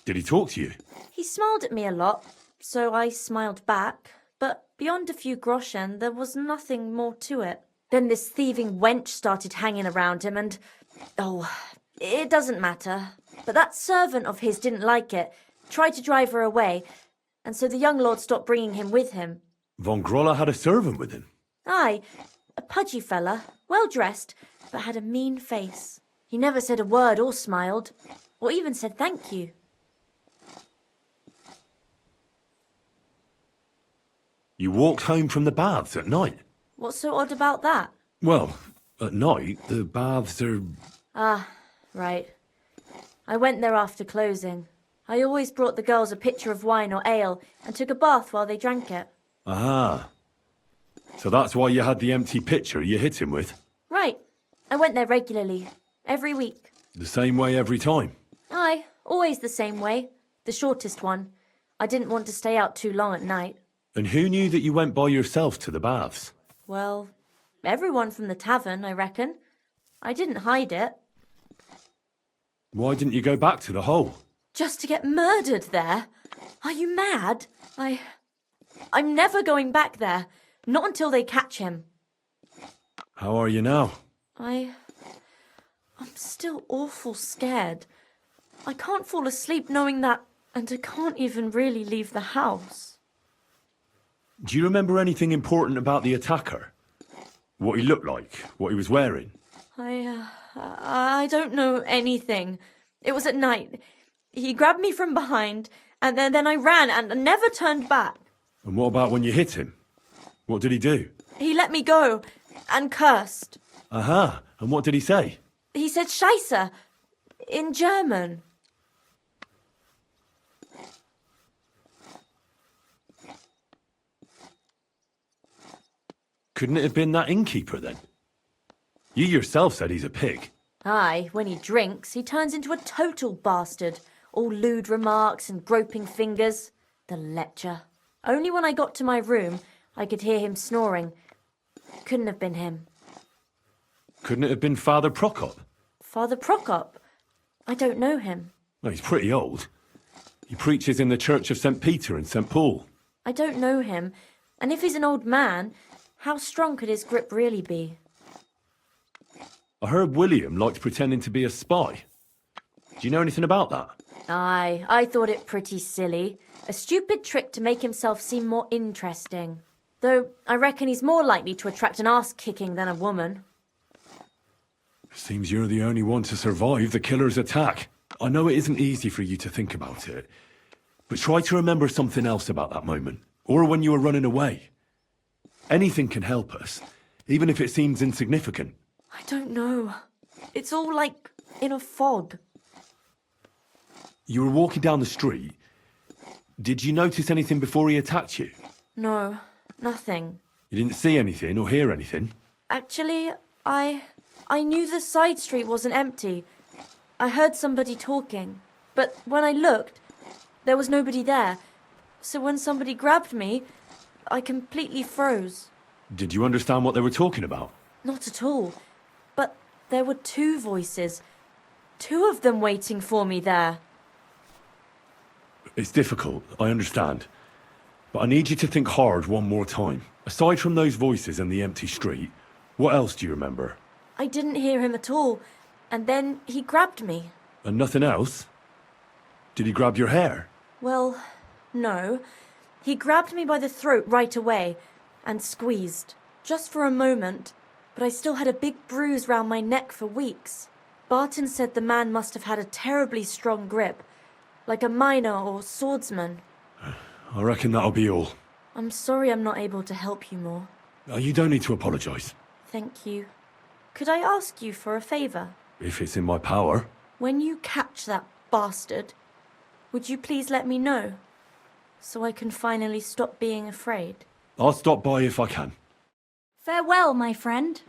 Did he talk to you? He smiled at me a lot, so I smiled back, but beyond a few groschen, there was nothing more to it. Then this thieving wench started hanging around him and... oh, it doesn't matter. But that servant of his didn't like it, tried to drive her away, and so the young lord stopped bringing him with him. Von Groller had a servant with him? Aye, a pudgy fella, well-dressed, but had a mean face. He never said a word or smiled, or even said thank you. You walked home from the baths at night? What's so odd about that? Well, at night, the baths are... Ah, right. I went there after closing. I always brought the girls a pitcher of wine or ale and took a bath while they drank it. Ah. So that's why you had the empty pitcher you hit him with? Right. I went there regularly. Every week. The same way every time? Aye, always the same way. The shortest one. I didn't want to stay out too long at night. And who knew that you went by yourself to the baths? Well, everyone from the tavern, I reckon. I didn't hide it. Why didn't you go back to the hole? Just to get murdered there? Are you mad? I'm never going back there. Not until they catch him. How are you now? I'm still awful scared. I can't fall asleep knowing that, and I can't even really leave the house. Do you remember anything important about the attacker? What he looked like? What he was wearing? I don't know anything. It was at night. He grabbed me from behind, and then I ran and never turned back. And what about when you hit him? What did he do? He let me go and cursed. Aha, and what did he say? He said Scheisse in German. Couldn't it have been that innkeeper then? You yourself said he's a pig. Aye, when he drinks, he turns into a total bastard. All lewd remarks and groping fingers. The lecher. Only when I got to my room, I could hear him snoring. Couldn't have been him. Couldn't it have been Father Prokop? Father Prokop? I don't know him. Well, he's pretty old. He preaches in the Church of St. Peter and St. Paul. I don't know him. And if he's an old man, how strong could his grip really be? I heard William liked pretending to be a spy. Do you know anything about that? Aye, I thought it pretty silly. A stupid trick to make himself seem more interesting. Though I reckon he's more likely to attract an arse-kicking than a woman. Seems you're the only one to survive the killer's attack. I know it isn't easy for you to think about it, but try to remember something else about that moment, or when you were running away. Anything can help us, even if it seems insignificant. I don't know. It's all like in a fog. You were walking down the street. Did you notice anything before he attacked you? No, nothing. You didn't see anything or hear anything? Actually, I knew the side street wasn't empty. I heard somebody talking, but when I looked, there was nobody there. So when somebody grabbed me, I completely froze. Did you understand what they were talking about? Not at all. But there were two voices. Two of them waiting for me there. It's difficult, I understand. But I need you to think hard one more time. Aside from those voices and the empty street, what else do you remember? I didn't hear him at all, and then he grabbed me. And nothing else? Did he grab your hair? Well, no. He grabbed me by the throat right away and squeezed, just for a moment, but I still had a big bruise round my neck for weeks. Barton said the man must have had a terribly strong grip, like a miner or swordsman. I reckon that'll be all. I'm sorry I'm not able to help you more. You don't need to apologise. Thank you. Could I ask you for a favour? If it's in my power. When you catch that bastard, would you please let me know? So I can finally stop being afraid. I'll stop by if I can. Farewell, my friend.